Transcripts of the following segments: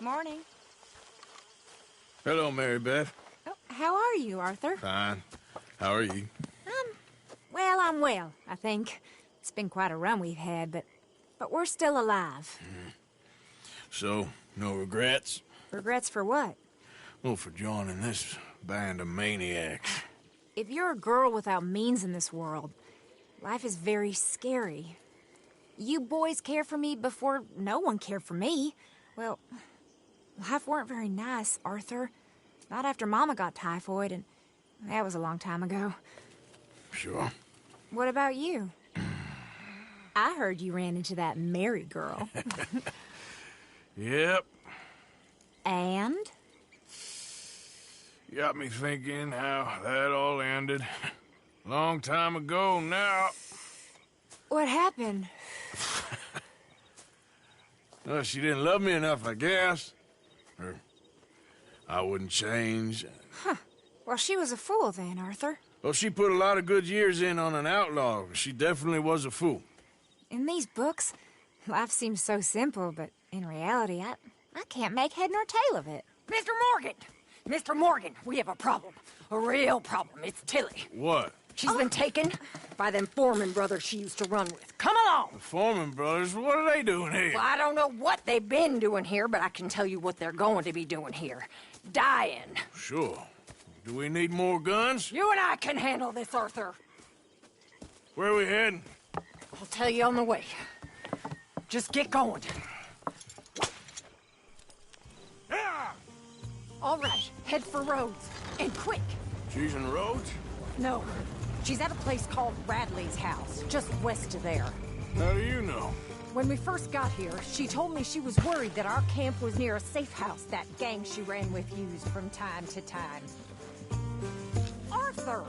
Morning. Hello, Mary Beth. Oh, how are you, Arthur? Fine. How are you? Well, I'm well, I think. It's been quite a run we've had, but we're still alive. So, no regrets? Regrets for what? Well, for joining this band of maniacs. If you're a girl without means in this world, life is very scary. You boys cared for me before no one cared for me. Well, life weren't very nice, Arthur. Not after Mama got typhoid, and that was a long time ago. Sure. What about you? I heard you ran into that Mary girl. Yep. And? Got me thinking how that all ended. Long time ago now. What happened? Well, she didn't love me enough, I guess. Or I wouldn't change. Huh. Well, she was a fool then, Arthur. Well, she put a lot of good years in on an outlaw. She definitely was a fool. In these books, life seems so simple, but in reality, I can't make head nor tail of it. Mr. Morgan! Mr. Morgan, we have a problem. A real problem. It's Tilly. What? She's been taken by them Foreman brothers she used to run with. Come along! The Foreman brothers? What are they doing here? Well, I don't know what they've been doing here, but I can tell you what they're going to be doing here. Dying. Sure. Do we need more guns? You and I can handle this, Arthur. Where are we heading? I'll tell you on the way. Just get going. Yeah! All right, head for Rhodes. And quick. She's in Rhodes? No, she's at a place called Radley's house, just west of there. How do you know? When we first got here, she told me she was worried that our camp was near a safe house that gang she ran with used from time to time. Arthur!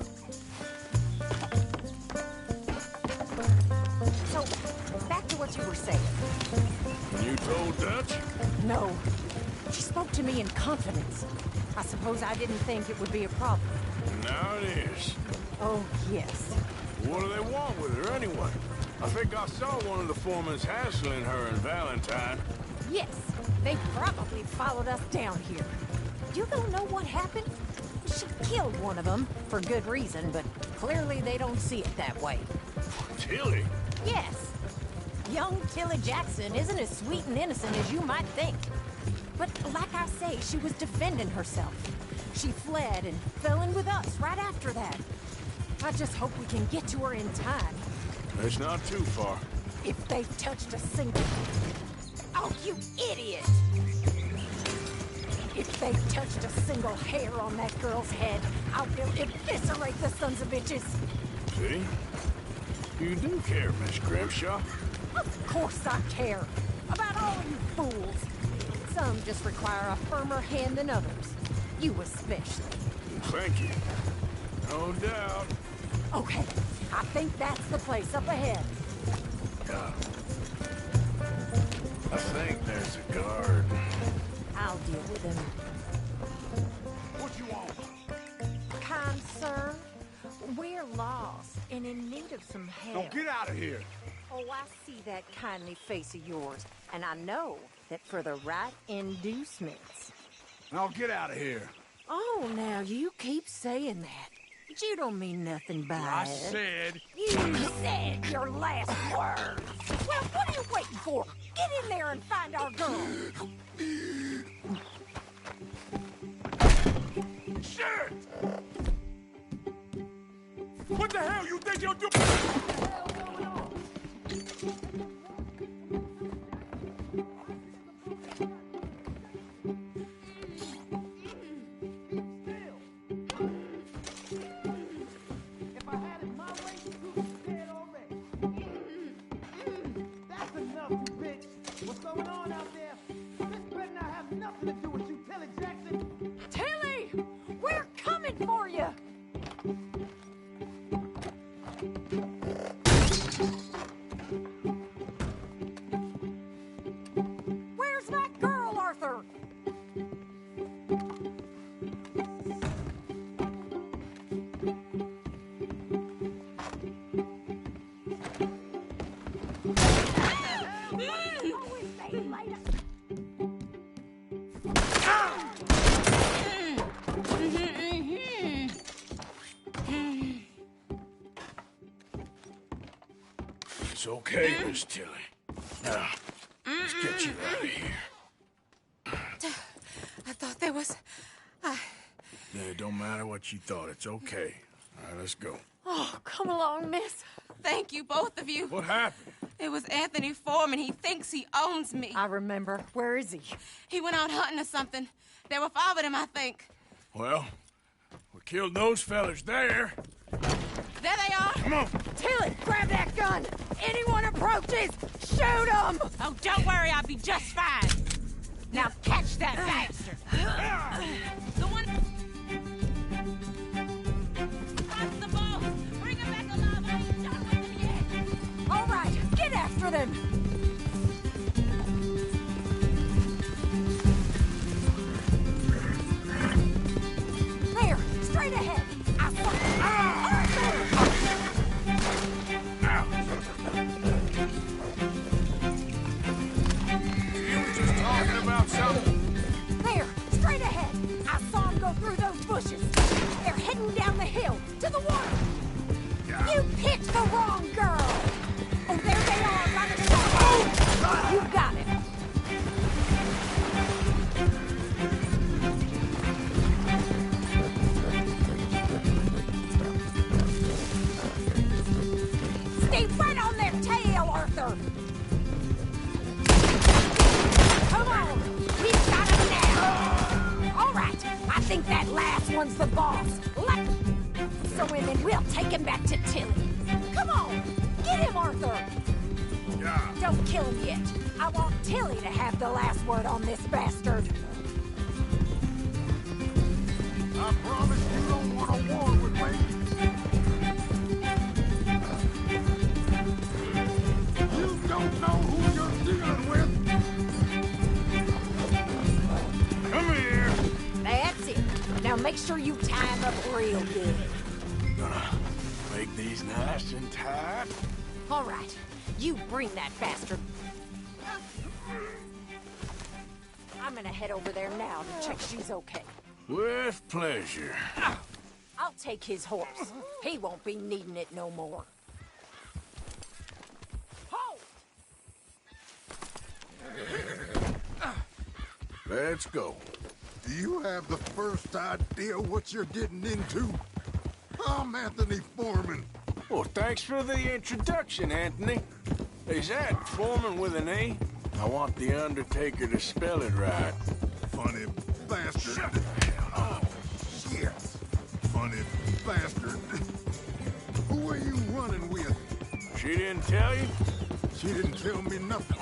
So, back to what you were saying. You told Dutch? No. She spoke to me in confidence. I suppose I didn't think it would be a problem. Now it is. Oh, yes. What do they want with her anyway? I think I saw one of the foremans hassling her and Valentine. Yes, they probably followed us down here. You don't know what happened? She killed one of them, for good reason, but clearly they don't see it that way. Tilly? Yes. Young Tilly Jackson isn't as sweet and innocent as you might think. But like I say, she was defending herself. She fled and fell in with us right after that. I just hope we can get to her in time. It's not too far. If they've touched a single... Oh, you idiot! If they've touched a single hair on that girl's head, I will eviscerate the sons of bitches! See? You do care, Miss Grimshaw. Of course I care. About all you fools. Some just require a firmer hand than others. You especially. Thank you. No doubt. Okay, I think that's the place up ahead. I think there's a guard. I'll deal with him. What you want? Kind sir, we're lost and in need of some help. Don't get out of here. Oh, I see that kindly face of yours, and I know that for the right inducements. Now get out of here. Oh, now you keep saying that. But you don't mean nothing by I it. said... You said your last words. Well, what are you waiting for? Get in there and find our girl. Shit! What the hell you think you're doing? What the hell going on? Tilly! We're coming for you! Okay, Miss Tilly. Now, let's get you out of here. I thought there was... Yeah, it don't matter what you thought. It's okay. All right, let's go. Oh, come along, miss. Thank you, both of you. What happened? It was Anthony Foreman. He thinks he owns me. I remember. Where is he? He went out hunting or something. There were 5 of them, I think. Well, we killed those fellas there. There they are. Come on. Tilly, grab that gun! Anyone approaches, shoot them! Oh, don't worry. I'll be just fine. Now catch that bastard. The one... Cross the ball. Bring him back alive. I ain't done with him yet. All right, get after them! There, straight ahead! I saw... You were just talking about something. There, straight ahead! I saw them go through those bushes. They're heading down the hill, to the water. You picked the wrong girl! Oh, there they are, right at the top. You got it. Stay right on their tail, Arthur! Come on! We've got him now! All right, I think that last one's the boss. So then we'll take him back to Tilly. Come on! Get him, Arthur! Yeah. Don't kill him yet. I want Tilly to have the last word on this bastard. I promise you don't want a war with me. You don't know who you're dealing with. Come here. That's it. Now make sure you tie him up real good. Gonna make these nice and tight. All right, you bring that bastard. I'm gonna head over there now to check she's okay. With pleasure. I'll take his horse. He won't be needing it no more. Halt! Let's go. Do you have the first idea what you're getting into? I'm Anthony Foreman. Well, thanks for the introduction, Anthony. Is that Foreman with an A? I want the Undertaker to spell it right. Funny bastard. Oh, shit. Funny bastard. Who are you running with? She didn't tell you? She didn't tell me nothing.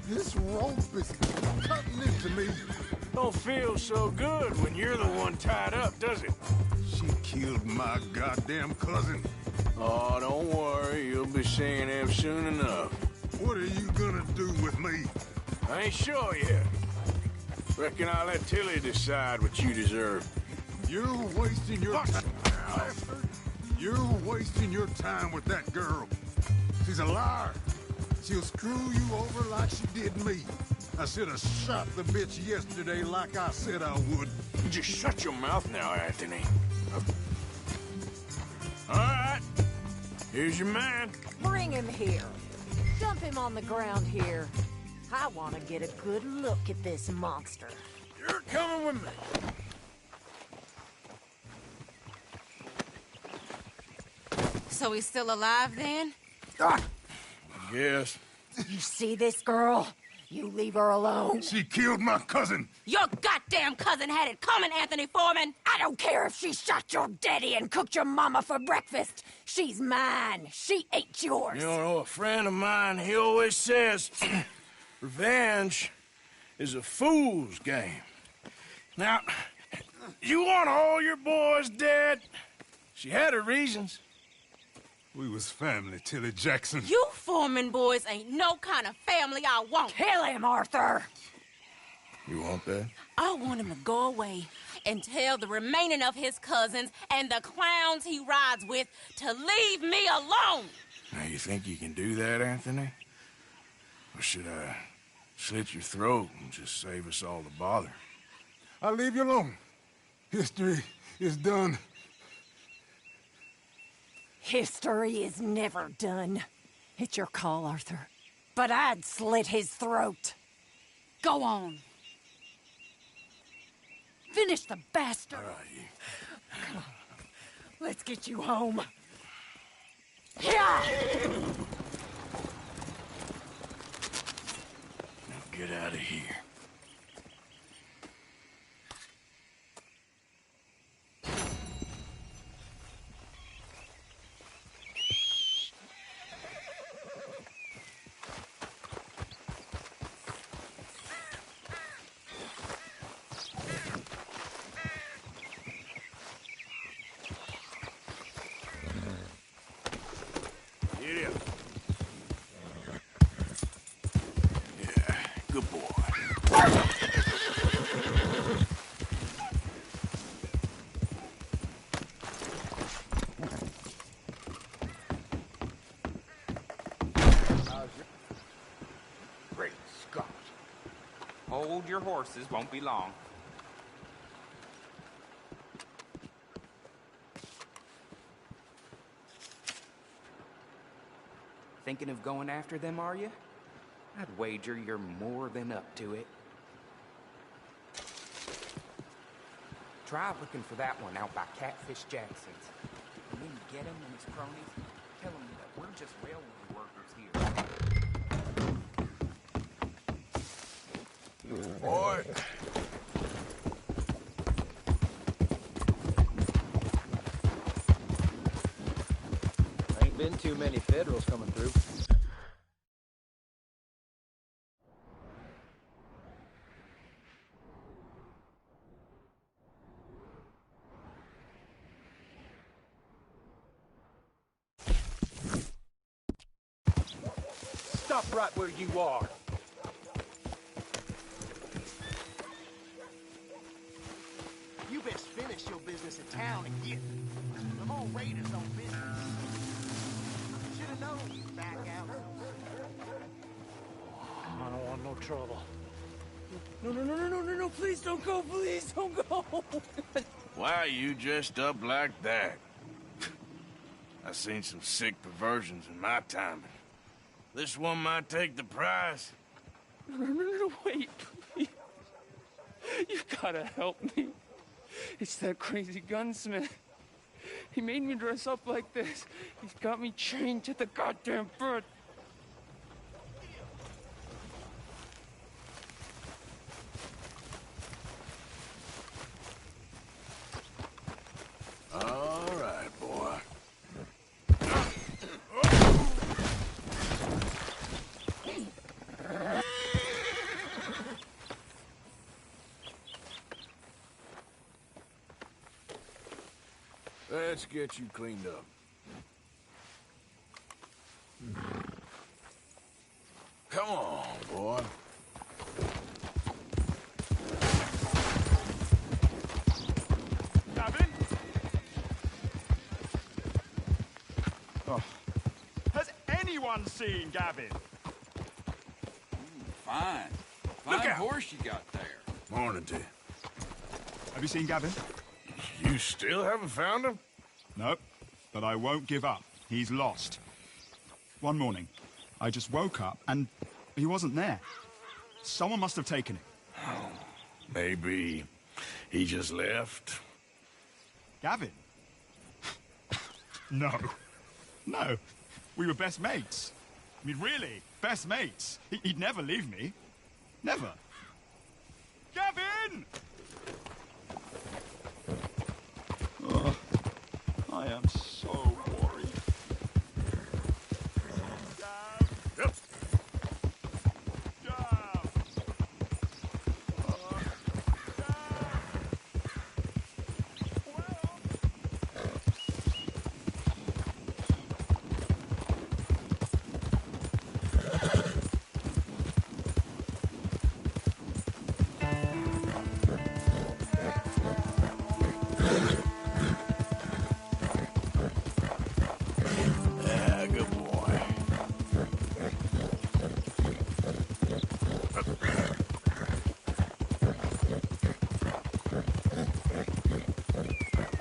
This rope is cutting into me. Don't feel so good when you're the one tied up, does it? She killed my goddamn cousin. Oh, don't worry. You'll be seeing him soon enough. What are you gonna do with me? I ain't sure yet. Reckon I'll let Tilly decide what you deserve. You're wasting your time. You're wasting your time with that girl. She's a liar. She'll screw you over like she did me. I should have shot the bitch yesterday like I said I would. Just shut your mouth now, Anthony. All right. Here's your man. Bring him here. Dump him on the ground here. I want to get a good look at this monster. You're coming with me. So he's still alive then? I guess. You see this girl? You leave her alone. She killed my cousin. Your goddamn cousin had it coming, Anthony Foreman! I don't care if she shot your daddy and cooked your mama for breakfast. She's mine. She ate yours. You know, a friend of mine, he always says, revenge is a fool's game. Now, you want all your boys dead? She had her reasons. We was family, Tilly Jackson. You Foreman boys ain't no kind of family I want. Kill him, Arthur. You want that? I want him to go away and tell the remaining of his cousins and the clowns he rides with to leave me alone. Now, you think you can do that, Anthony? Or should I slit your throat and just save us all the bother? I'll leave you alone. History is done. History is never done. It's your call, Arthur. But I'd slit his throat. Go on. Finish the bastard. All right, Come on. Let's get you home. Yeah! now get out of here. Good boy. Great Scott. Hold your horses, won't be long. Thinking of going after them, are you? I'd wager you're more than up to it. Try looking for that one out by Catfish Jackson's. And when you get him and his cronies, tell him that we're just railroad workers here. Boy. Ain't been too many Federals coming through. Stop right where you are. You best finish your business in town and get them all raiders on business. Should've known you'd back out. I don't want no trouble. No, please don't go, please don't go. Why are you dressed up like that? I've seen some sick perversions in my time. This one might take the prize. No, wait, please. You gotta help me. It's that crazy gunsmith. He made me dress up like this. He's got me chained to the goddamn bird. All right, boy. Let's get you cleaned up. Come on, boy. Gavin? Oh. Has anyone seen Gavin? Fine. Look Fine out. horse you got there. Morning to you. Have you seen Gavin? You still haven't found him? No, but I won't give up. He's lost. One morning, I just woke up and he wasn't there. Someone must have taken him. Maybe he just left. Gavin? No. No. We were best mates. I mean, really, best mates. He'd never leave me. Never. Gavin! Oh, I am so worried. Yep. Good boy.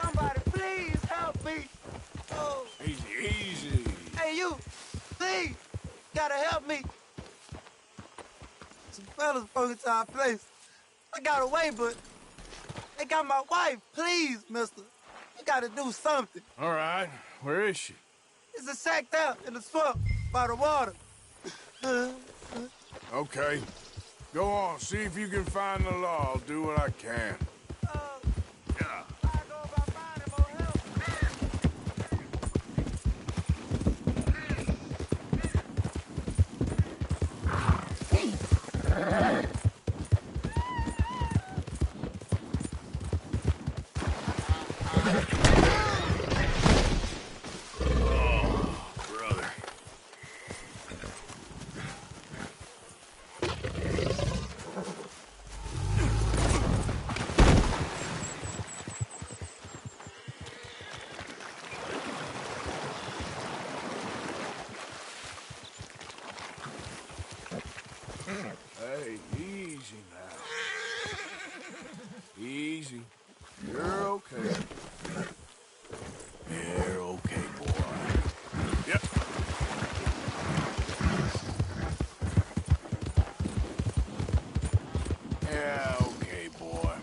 Somebody please help me. Oh, Easy, easy. hey you, please. gotta help me. Some fellas broke into our place. I got away, but they got my wife. Please, mister. You gotta do something. All right. Where is she? It's a sacked out in the swamp by the water. Okay. Go on. See if you can find the law. I'll do what I can. Hey, easy now. Easy. You're okay. You're okay, boy. Yep. Yeah, okay, boy.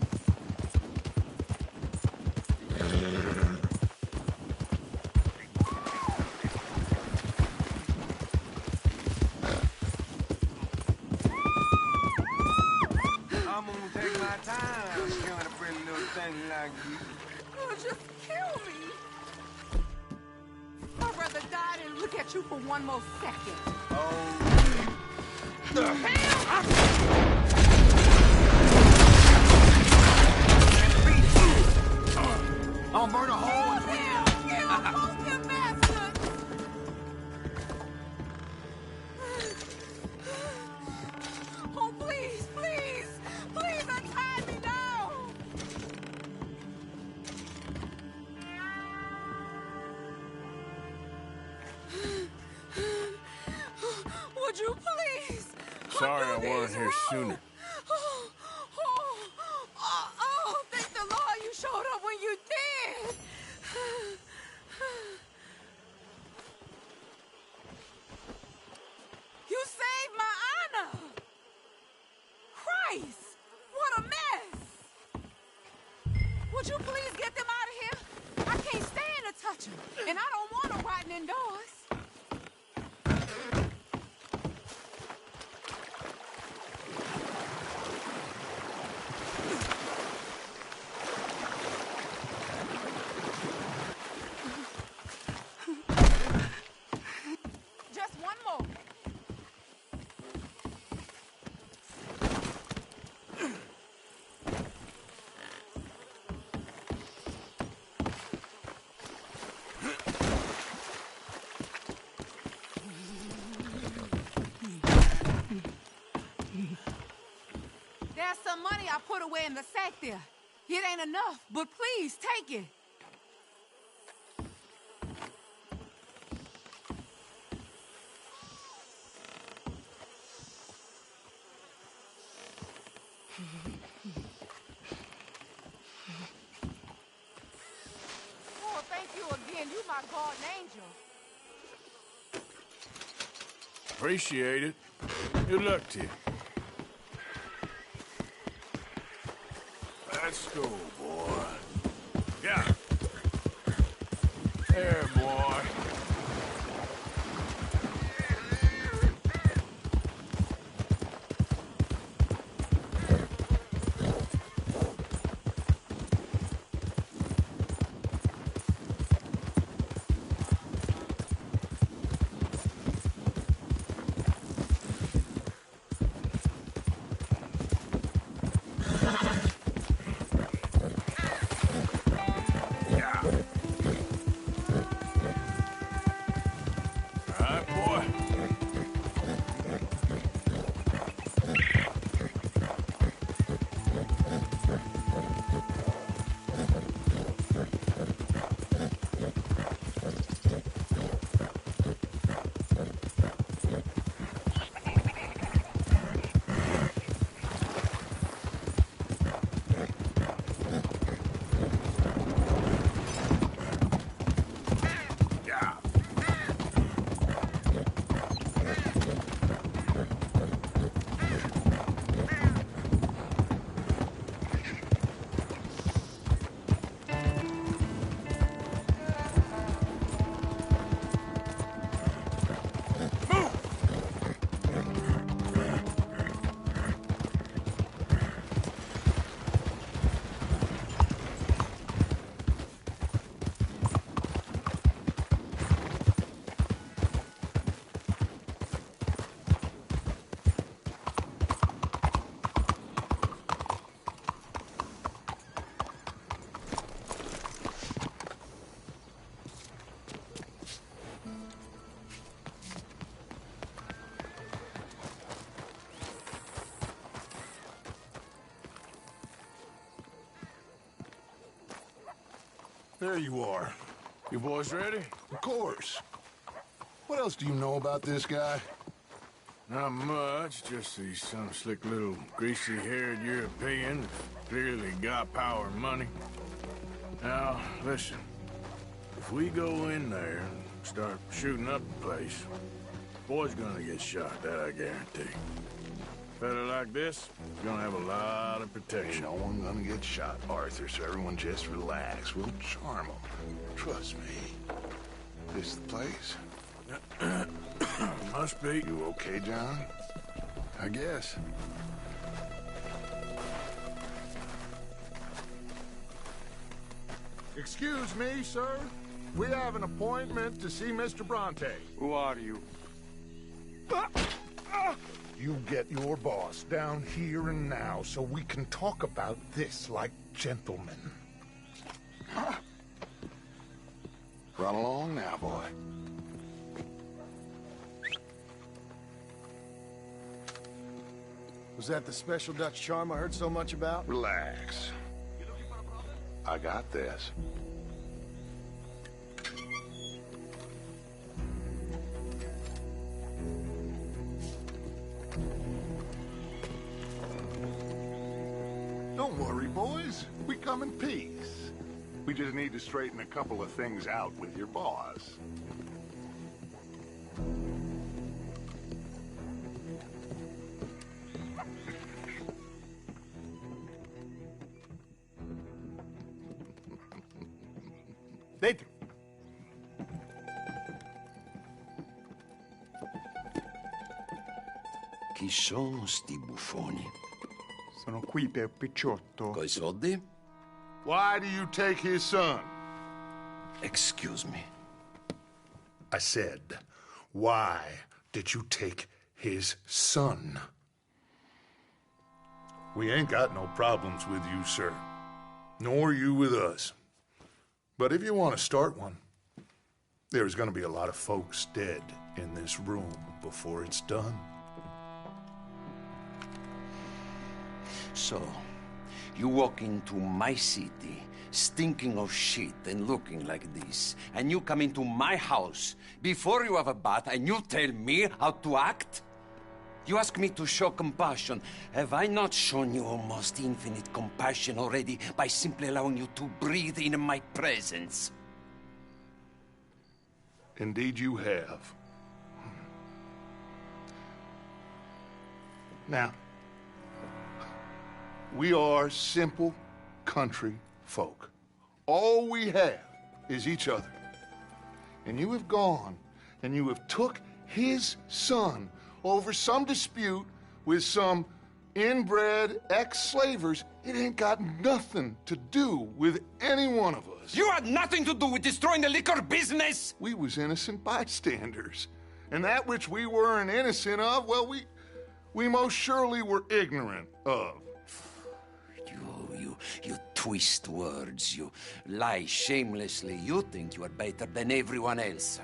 I'm gonna take my time killing a pretty little thing like you. Oh, just kill me. I'd rather die than look at you for one more second. I'll burn a hole in Oh, please, please, please untie me now. Would you please? Sorry I wasn't here sooner. Oh, thank the Lord you showed up when you did. You saved my honor. Christ, what a mess. Would you please get them out of here? I can't stand to touch them, and I don't want them rotting indoors. Just one more. There's some money I put away in the sack there. It ain't enough, but please take it. Oh, thank you again. You my guardian angel. Appreciate it. Good luck to you. Let's go, boy. Yeah. There, boy. There you are. You boys ready? Of course. What else do you know about this guy? Not much, just he's some slick little greasy-haired European that's clearly got power and money. Now, listen. If we go in there and start shooting up the place, boy's gonna get shot, that I guarantee. Fella like this, gonna have a lot of protection. Ain't no one gonna get shot, Arthur, so everyone just relax. We'll charm them. Trust me. This the place? Must be. You okay, John? I guess. Excuse me, sir. We have an appointment to see Mr. Bronte. Who are you? You get your boss down here and now so we can talk about this like gentlemen. Run along now, boy. Was that the special Dutch charm I heard so much about? Relax. I got this. Don't worry, boys. We come in peace. We just need to straighten a couple of things out with your boss. Dentro. Chi sono sti buffoni? Sono qui per Picciotto. Coi soldi? Why do you take his son? Excuse me. I said, why did you take his son? We ain't got no problems with you, sir. Nor you with us. But if you want to start one, there's going to be a lot of folks dead in this room before it's done. So, you walk into my city, stinking of shit and looking like this, and you come into my house before you have a bath and you tell me how to act? You ask me to show compassion. Have I not shown you almost infinite compassion already by simply allowing you to breathe in my presence? Indeed you have. Now, we are simple country folk. All we have is each other. And you have gone and you have took his son over some dispute with some inbred ex-slavers. It ain't got nothing to do with any one of us. You had nothing to do with destroying the liquor business! We was innocent bystanders. And that which we weren't innocent of, well, we most surely were ignorant of. You twist words, you lie shamelessly. You think you are better than everyone else.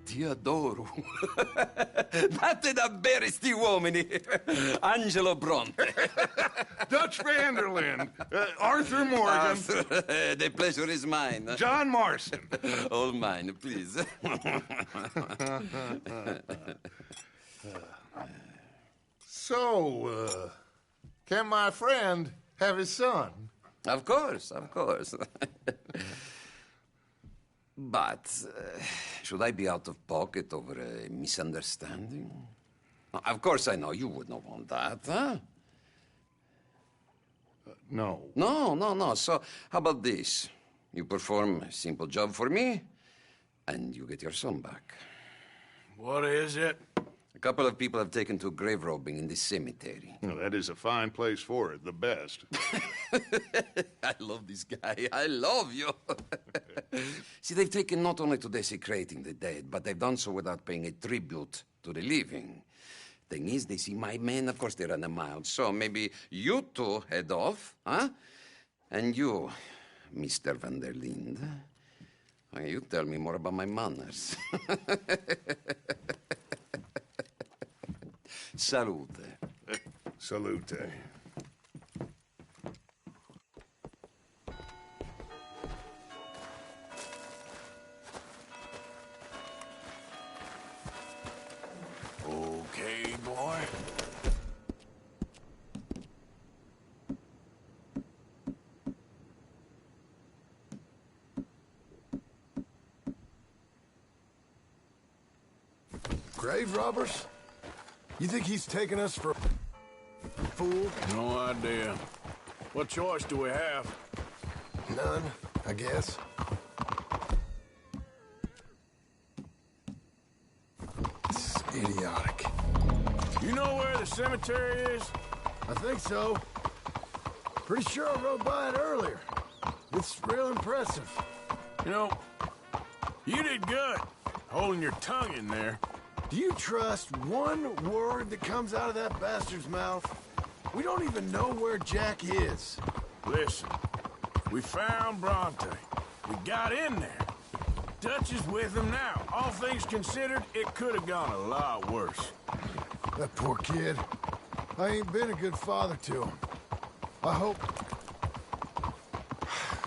Ti adoro. Date da bere sti uomini. Angelo Bronte. Dutch Vanderlyn. Arthur Morgan. Arthur, the pleasure is mine. John Marston. All mine, please. So, can my friend have his son? Of course, of course. But, should I be out of pocket over a misunderstanding? Of course I know you would not want that, huh? No. No. So, how about this? You perform a simple job for me, and you get your son back. What is it? A couple of people have taken to grave robbing in this cemetery. Well, that is a fine place for it, the best. I love this guy. I love you. See, they've taken not only to desecrating the dead, but they've done so without paying a tribute to the living. Thing is, they see my men, of course they run them out. So maybe you two head off, huh? And you, Mr. van der Linde, you tell me more about my manners. Salute. Salute. Grave robbers? You think he's taking us for a fool? No idea. What choice do we have? None, I guess. This is idiotic. You know where the cemetery is? I think so. Pretty sure I rode by it earlier. It's real impressive. You know, you did good, holding your tongue in there. Do you trust one word that comes out of that bastard's mouth? We don't even know where Jack is. Listen, we found Bronte. We got in there. Dutch is with him now. All things considered, it could have gone a lot worse. That poor kid. I ain't been a good father to him. I hope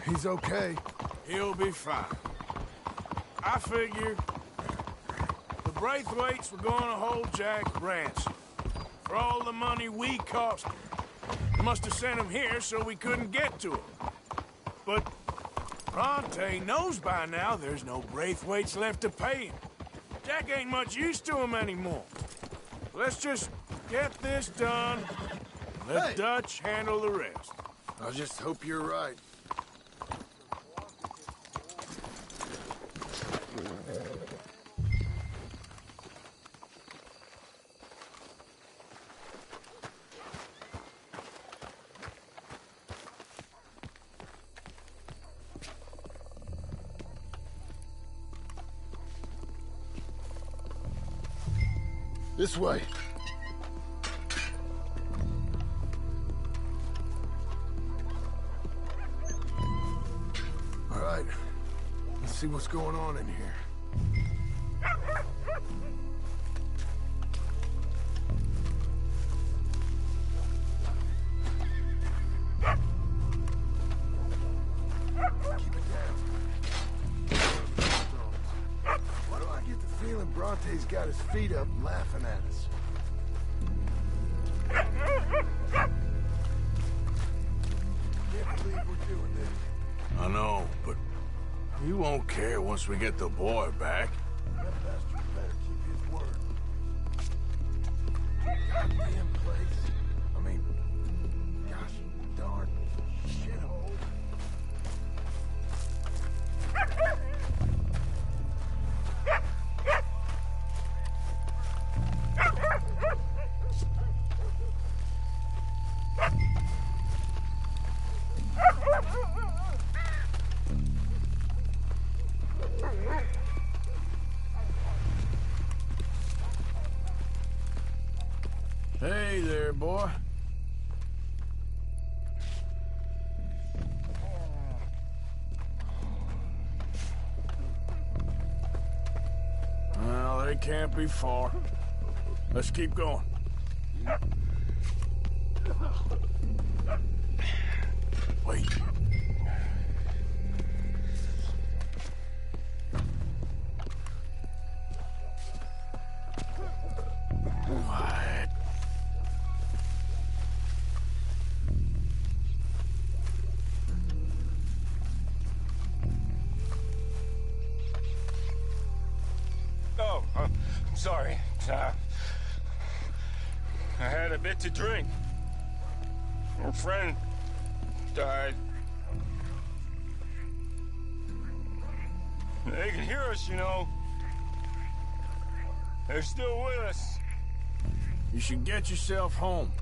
he's okay. He'll be fine. I figure the Braithwaites were going to hold Jack ransom for all the money we cost him. They must have sent him here so we couldn't get to him. But Bronte knows by now there's no Braithwaites left to pay him. Jack ain't much use to him anymore. Let's just get this done. Let Dutch handle the rest. I just hope you're right. This way. All right. Let's see what's going on in here. Keep it down. Why do I get the feeling Bronte's got his feet up laughing at us? Can't believe we're doing this. I know, but he won't care once we get the boy back. That bastard better keep his word. Goddamn place. I mean, gosh darn shithole. Hey there, boy. Well, they can't be far. Let's keep going. Wait. What? Oh, I'm sorry. I had a bit to drink. Our friend died. They can hear us, you know. They're still with us. You should get yourself home.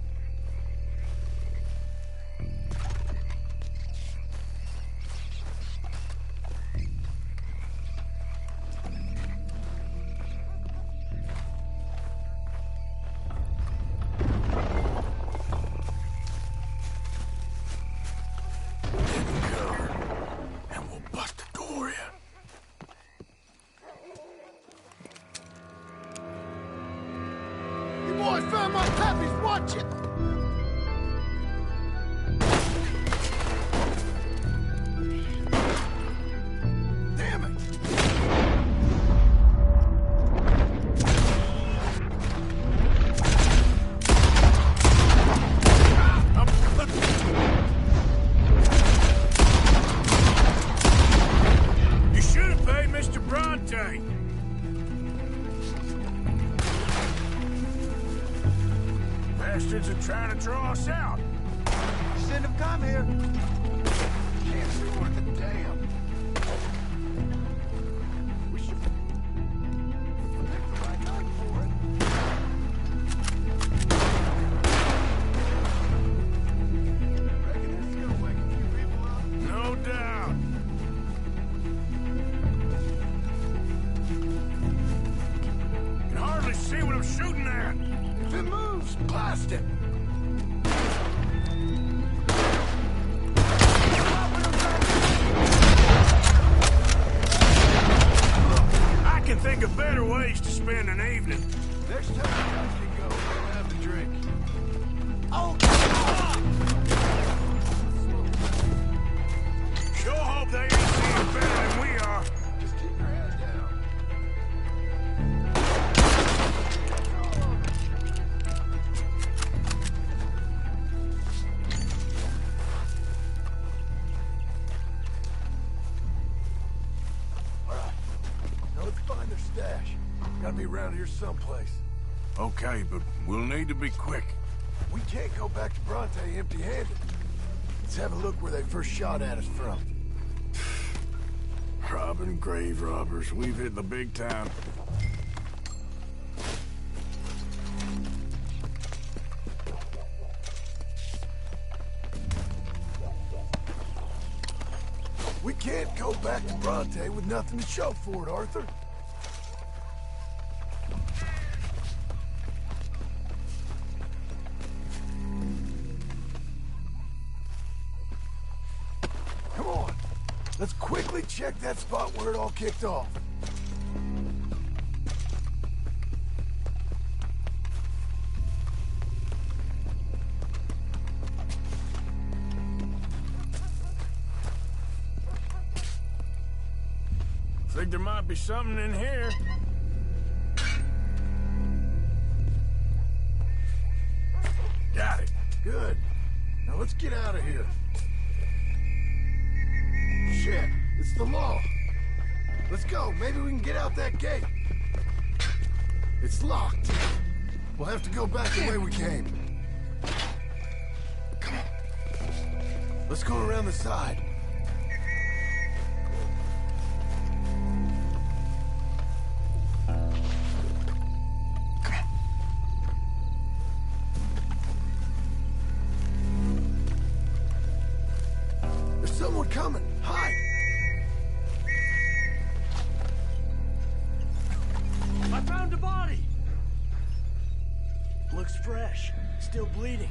I found my puppies, watch it! us out. You shouldn't have come here. Can't see worth a damn. We should pick the right gun for it. Reckon this is gonna wake a few people up? No doubt. Can hardly see what I'm shooting at. If it moves, blast it. I can think of better ways to spend an evening. Next time you guys can go, we'll have a drink. Oh, Sure hope they ain't seeing better than we are. Just keep your head down. All right. Now let's find their stash. Gotta be around here someplace. Okay, but we'll need to be quick. We can't go back to Bronte empty-handed. Let's have a look where they first shot at us from. Robbing grave robbers. We've hit the big time. We can't go back to Bronte with nothing to show for it, Arthur. Come on. Let's quickly check that spot where it all kicked off. Think there might be something in here. Got it. Good. Now let's get out of here. Shit, it's the law. Let's go. Maybe we can get out that gate. It's locked. We'll have to go back the way we came. Come on. Let's go around the side. Someone coming! Hide! I found a body! Looks fresh. Still bleeding.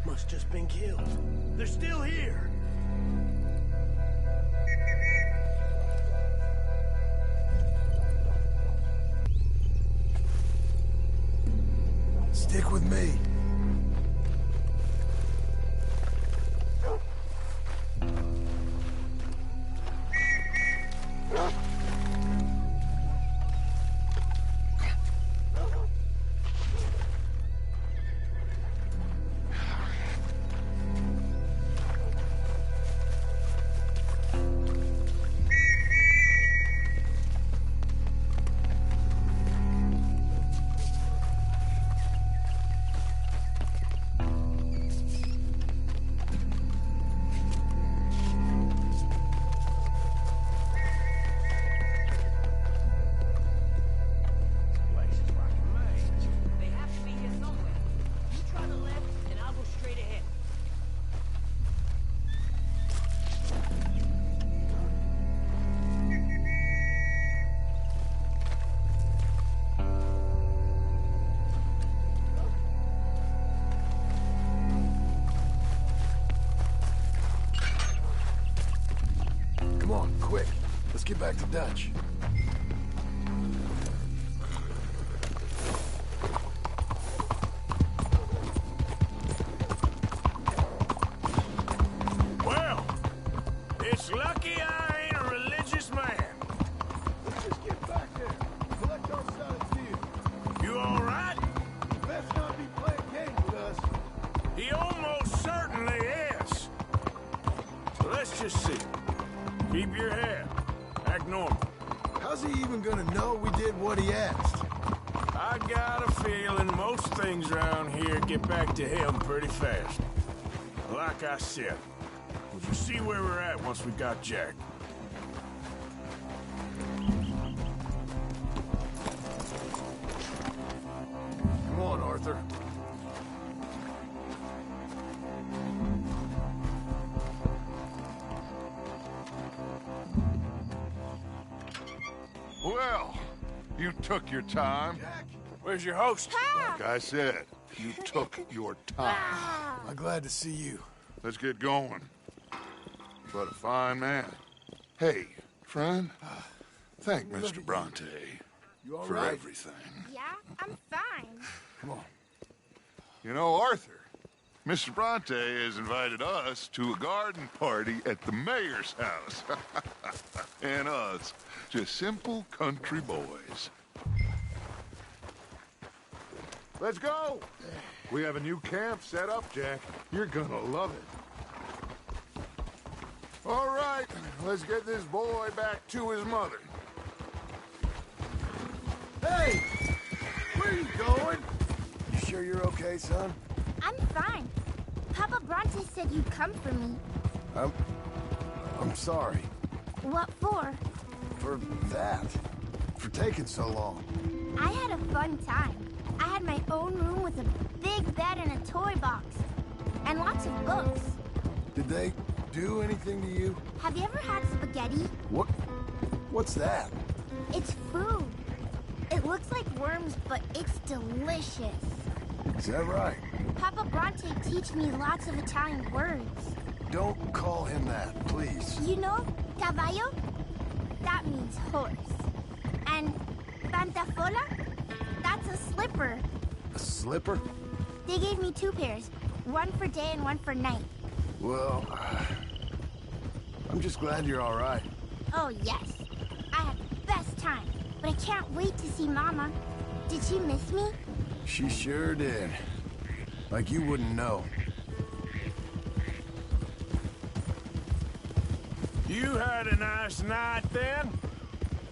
Must just been killed. They're still here! Stick with me. Come on, quick. Let's get back to Dutch. Well, it's lucky I ain't a religious man. Let's just get back there. Collect our side of the deal. You all right? Best not be playing games with us. He almost certainly is. So let's just see. Keep your head. Act normal. How's he even gonna know we did what he asked? I got a feeling most things around here get back to him pretty fast. Like I said, we'll just see where we're at once we got Jack. Come on, Arthur. Well, you took your time. Jack, where's your host? Like I said, you took your time. I'm glad to see you. Let's get going. But a fine man. Hey, friend, thank Mr. Bronte for everything. Yeah, I'm fine. Come on. You know, Arthur, Mr. Bronte has invited us to a garden party at the mayor's house. And us, just simple country boys. Let's go! We have a new camp set up, Jack. You're gonna love it. All right, let's get this boy back to his mother. Hey! Where you going? You sure you're okay, son? I'm fine. Papa Bronte said you'd come for me. I'm sorry. What for? For that. For taking so long. I had a fun time. I had my own room with a big bed and a toy box. And lots of books. Did they do anything to you? Have you ever had spaghetti? What's that? It's food. It looks like worms, but it's delicious. Is that right? Papa Bronte teach me lots of Italian words. Don't call him that, please. You know, caballo? That means horse. And pantafola? That's a slipper. A slipper? They gave me 2 pairs. One for day and one for night. Well, I'm just glad you're all right. Oh, yes. I had the best time. But I can't wait to see Mama. Did she miss me? She sure did. Like you wouldn't know. You had a nice night then?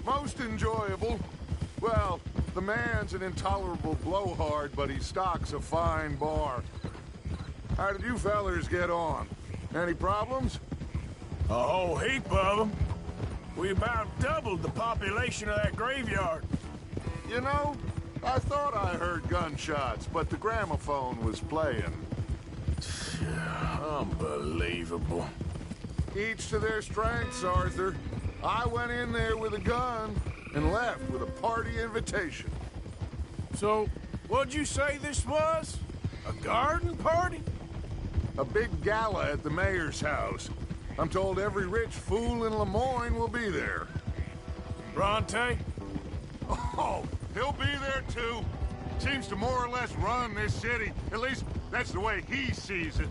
Most enjoyable. Well, the man's an intolerable blowhard, but he stocks a fine bar. How did you fellers get on? Any problems? A whole heap of them. We about doubled the population of that graveyard. You know, I thought I heard gunshots, but the gramophone was playing. Unbelievable. Each to their strengths, Arthur. I went in there with a gun and left with a party invitation. So, what'd you say this was? A garden party? A big gala at the mayor's house. I'm told every rich fool in Lemoyne will be there. Bronte? Oh, he'll be there too. Seems to more or less run this city. At least, that's the way he sees it.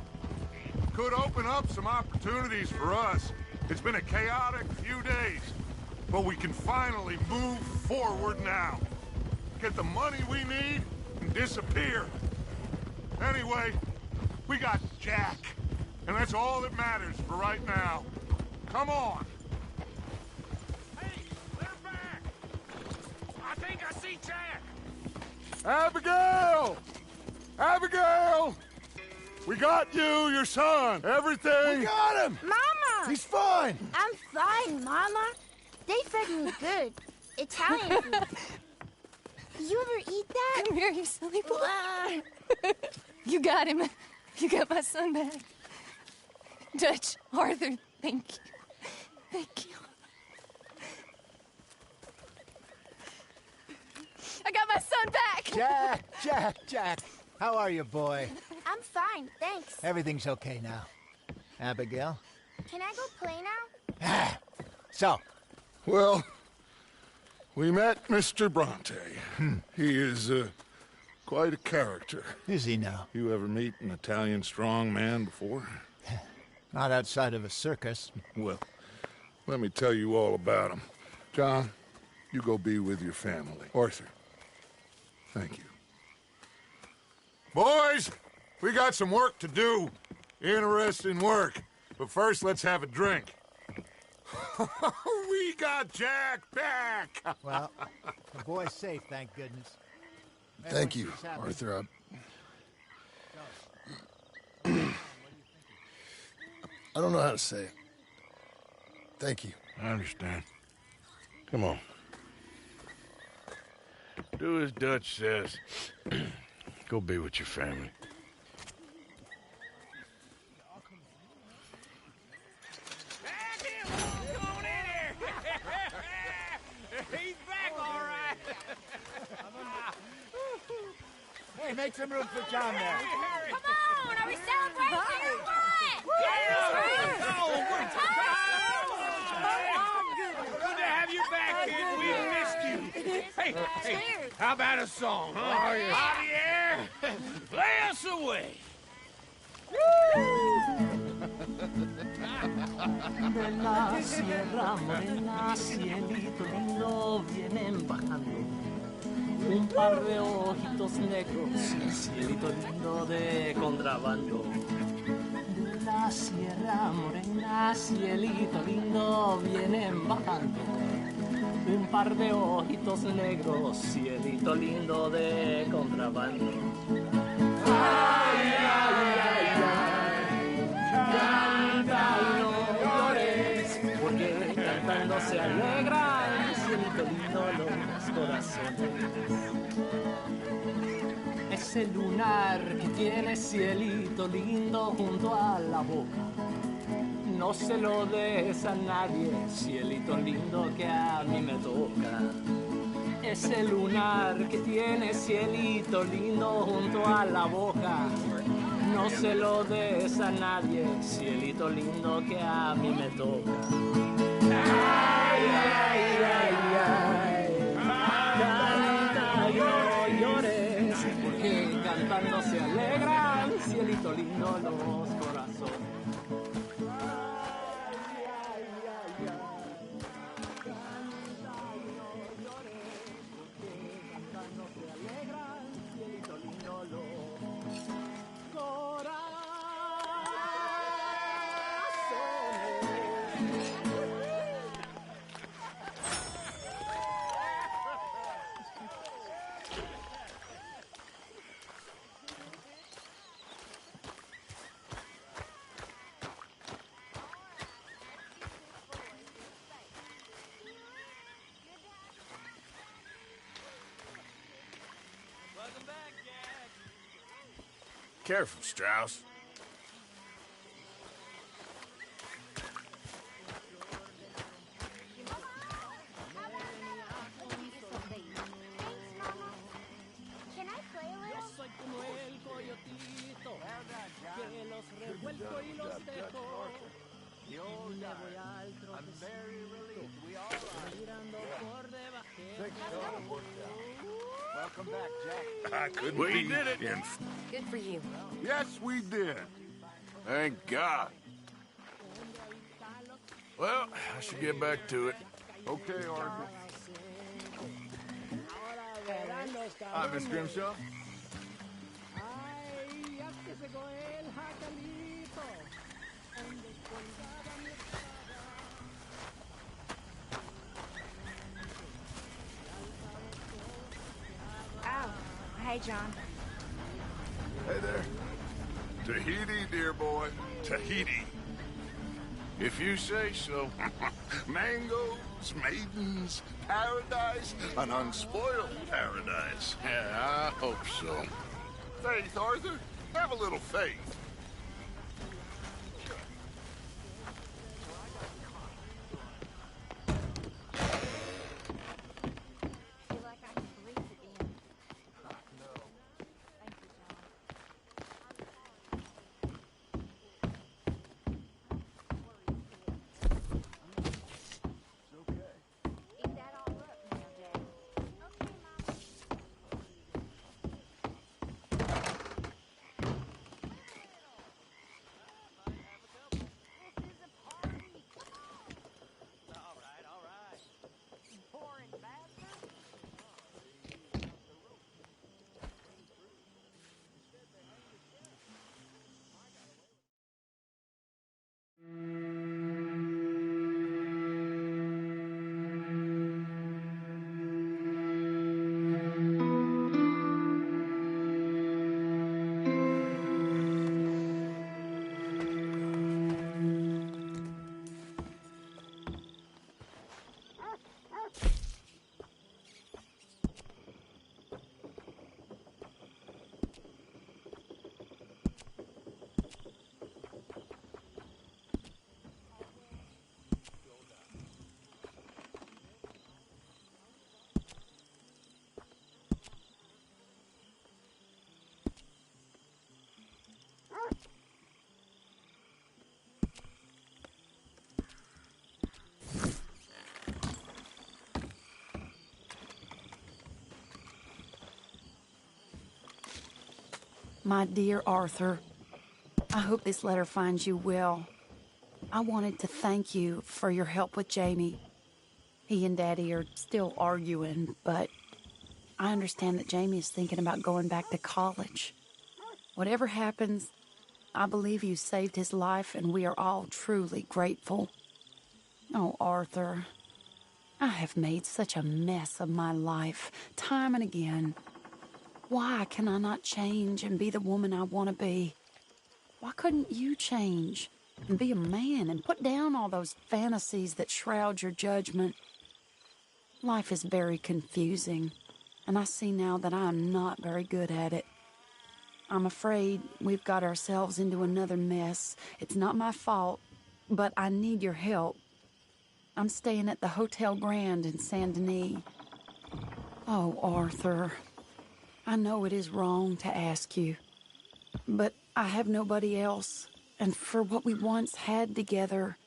Could open up some opportunities for us. It's been a chaotic few days. But we can finally move forward now. Get the money we need and disappear. Anyway, we got Jack. And that's all that matters for right now. Come on. Hey, they're back. I think I see Jack. Abigail! Abigail! We got you, your son, everything. We got him! Mama! He's fine! I'm fine, Mama. They fed me good. Italian food. Did you ever eat that? Come here, you silly boy. You got him. You got my son back. Dutch, Arthur, thank you. Thank you. I got my son back! Jack. How are you, boy? I'm fine, thanks. Everything's okay now. Abigail? Can I go play now? So? Well, we met Mr. Bronte. He is quite a character. Is he now? You ever meet an Italian strong man before? Not outside of a circus. Well, let me tell you all about him. John, you go be with your family. Arthur, thank you. Boys, we got some work to do. Interesting work. But first, let's have a drink. We got Jack back! Well, the boy's safe, thank goodness. Thank you, Arthur. I don't know how to say it. Thank you. I understand. Come on. Do as Dutch says. Go be with your family. He's back, all right. Hey, make some room for John there. Come on, are we celebrating or what? Good to have you back, kid. We missed you. Hey, how about a song, huh? Javier, play us away. De la sierra morena, cielito lindo, vienen bajando un par de ojitos negros, cielito lindo de contrabando. De la sierra morena, cielito lindo, vienen bajando un par de ojitos negros, cielito lindo de contrabando. Ay, ay, ay, ay, canta y no llores, porque cantando se alegran, cielito lindo, los corazones. Ese lunar que tiene cielito lindo junto a la boca, no se lo des a nadie, cielito lindo que a mí me toca. Ese lunar que tiene cielito lindo junto a la boca, no se lo des a nadie, cielito lindo que a mí me toca. Ay, ay, ay, ay, canta y no llores, porque cantando se alegran, cielito lindo, los corazones. Careful, Strauss. Can I play a little? I'm very relieved. We all Welcome back, Jack. I couldn't We be did it. Good for you. Yes, we did. Thank God. Well, I should get back to it. Okay, Arthur. Hi, Miss Grimshaw. Oh, hey, John. Hey there. Tahiti, dear boy. Tahiti. If you say so. Mangoes, maidens, paradise, an unspoiled paradise. Yeah, I hope so. Faith, Arthur. Have a little faith. My dear Arthur, I hope this letter finds you well. I wanted to thank you for your help with Jamie. He and Daddy are still arguing, but I understand that Jamie is thinking about going back to college. Whatever happens, I believe you saved his life, and we are all truly grateful. Oh, Arthur, I have made such a mess of my life, time and again. Why can I not change and be the woman I want to be? Why couldn't you change and be a man and put down all those fantasies that shroud your judgment? Life is very confusing, and I see now that I am not very good at it. I'm afraid we've got ourselves into another mess. It's not my fault, but I need your help. I'm staying at the Hotel Grand in Saint Denis. Oh, Arthur, I know it is wrong to ask you, but I have nobody else, and for what we once had together,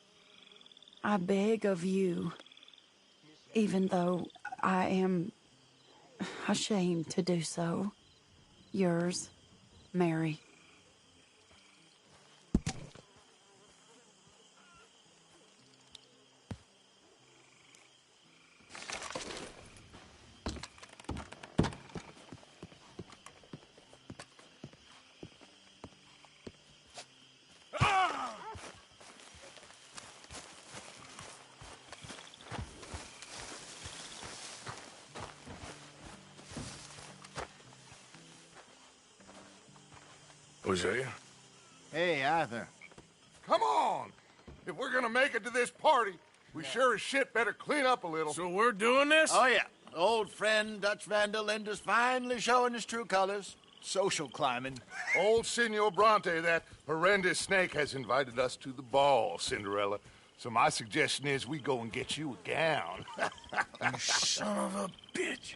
I beg of you, even though I am ashamed to do so. Yours, Mary. Hosea? Hey, Arthur. Come on! If we're gonna make it to this party, we sure as shit better clean up a little. So we're doing this? Oh, yeah. Old friend Dutch Van der Linde's finally showing his true colors. Social climbing. Old Senor Bronte, that horrendous snake, has invited us to the ball, Cinderella. So my suggestion is we go and get you a gown. You son of a bitch.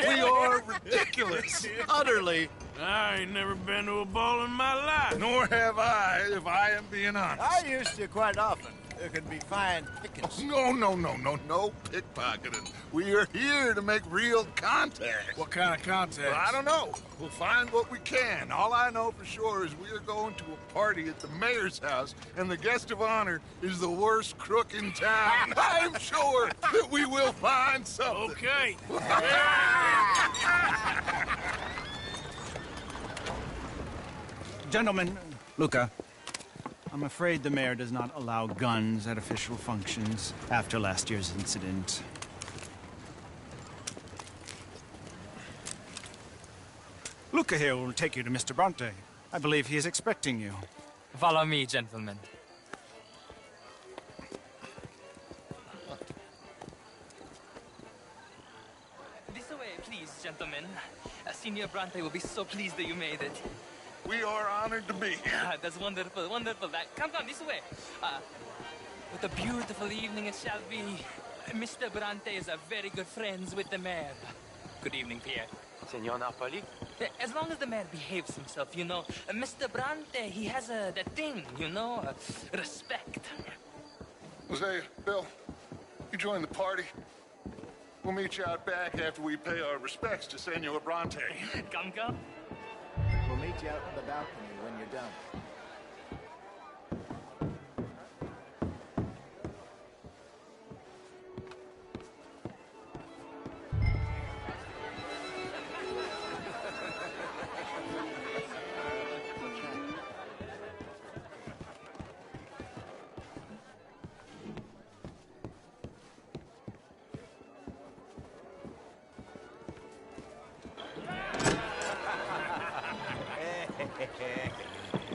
We are ridiculous. Utterly. I ain't never been to a ball in my life. Nor have I, if I am being honest. I used to quite often. There can be fine pickings. No pickpocketing. We are here to make real contact. What kind of contact? Well, I don't know. We'll find what we can. All I know for sure is we are going to a party at the mayor's house, and the guest of honor is the worst crook in town. I'm sure that we will find something. Okay. Gentlemen, Luca, I'm afraid the mayor does not allow guns at official functions after last year's incident. Luca here will take you to Mr. Bronte. I believe he is expecting you. Follow me, gentlemen. This way, please, gentlemen. Senior Bronte will be so pleased that you made it. We are honored to be here. That's wonderful, wonderful. Come, this way. What a beautiful evening it shall be. Mr. Bronte is very good friends with the mayor. Good evening, Pierre. Senor Napoli? As long as the mayor behaves himself, you know. Mr. Bronte, he has that thing, you know, respect. Hosea, Bill, you join the party. We'll meet you out back after we pay our respects to Senor Bronte. Come. We'll meet you out on the balcony when you're done.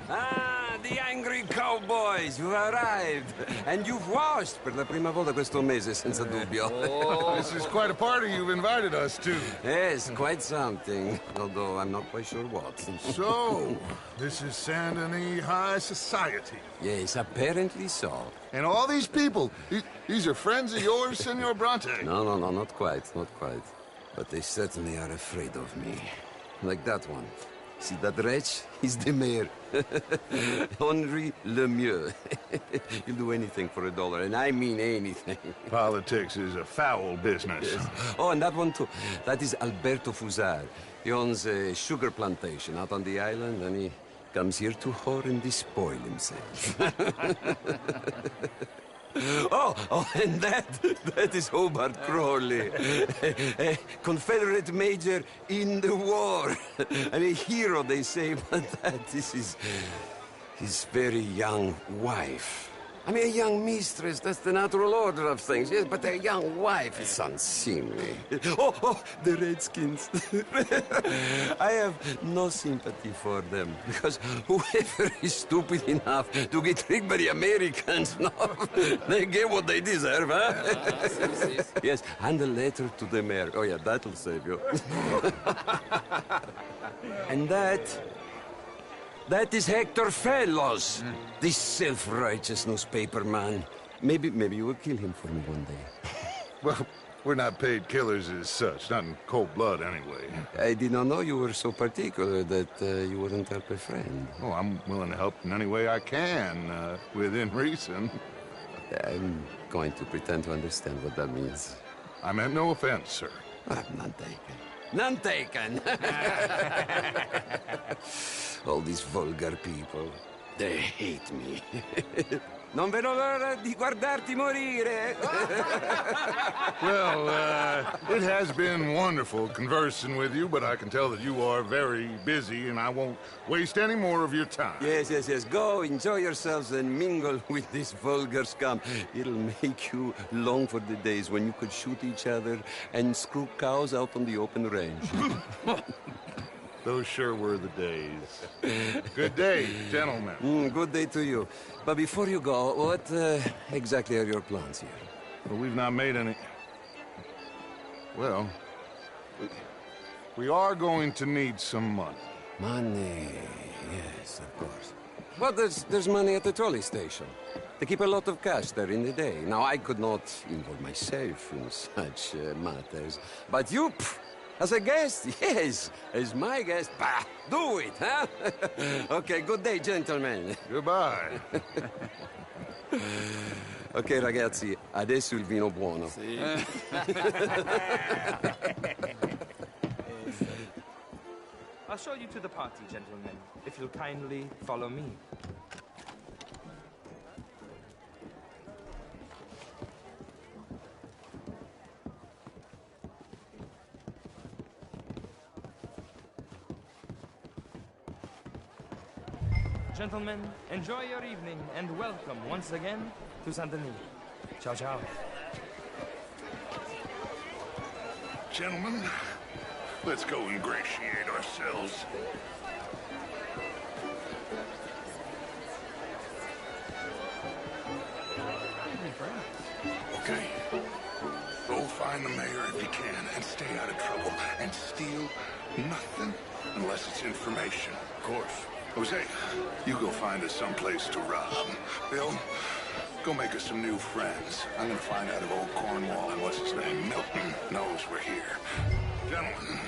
Ah, the angry cowboys, you've arrived. And you've washed per la prima volta questo mese, senza dubbio. This is quite a party you've invited us to. Yes, quite something. Although I'm not quite sure what. So, this is Saint Denis High Society. Yes, apparently so. And all these people, these are friends of yours, Senor Bronte? No, not quite, not quite. But they certainly are afraid of me. Like that one. See that wretch? He's the mayor. Henri Lemieux. He'll do anything for $1, and I mean anything. Politics is a foul business. Yes. Oh, and that one too. That is Alberto Fusar. He owns a sugar plantation out on the island, and he comes here to whore and despoil himself. Oh, and that is Hobart Crawley, a Confederate major in the war. And a hero, they say, but that is his very young wife. I mean, a young mistress, that's the natural order of things, yes, but a young wife is unseemly. Oh, the Redskins. I have no sympathy for them, because whoever is stupid enough to get tricked by the Americans, no, they get what they deserve, huh? Yes, and a letter to the mayor. Oh, yeah, that'll save you. And that is Hector Fellows, this self-righteous newspaper man. Maybe you will kill him for me one day. Well, we're not paid killers as such, not in cold blood anyway. I did not know you were so particular that you wouldn't help a friend. Oh, I'm willing to help in any way I can, within reason. I'm going to pretend to understand what that means. I meant no offense, sir. None taken. None taken! All these vulgar people, they hate me. Non vedo l'ora di guardarti morire. Well, it has been wonderful conversing with you, but I can tell that you are very busy, and I won't waste any more of your time. Yes. Go, enjoy yourselves, and mingle with this vulgar scum. It'll make you long for the days when you could shoot each other and screw cows out on the open range. Those sure were the days. Good day, gentlemen. Good day to you. But before you go, what exactly are your plans here? Well, we've not made any... Well, we are going to need some money. Money, yes, of course. Well, there's money at the trolley station. They keep a lot of cash there in the day. Now, I could not involve myself in such matters. But you... As a guest? Yes. As my guest? Bah, do it, huh? Okay, good day, gentlemen. Goodbye. Ok, ragazzi, adesso il vino buono. Sì. I'll show you to the party, gentlemen, if you'll kindly follow me. Gentlemen, enjoy your evening, and welcome once again to Saint Denis. Ciao, ciao. Gentlemen, let's go ingratiate ourselves. Okay. Go find the mayor if you can, and stay out of trouble, and steal nothing unless it's information, of course. Jose, you go find us someplace to rob. Bill, go make us some new friends. I'm gonna find out if old Cornwall and what's his name, Milton, knows we're here. Gentlemen,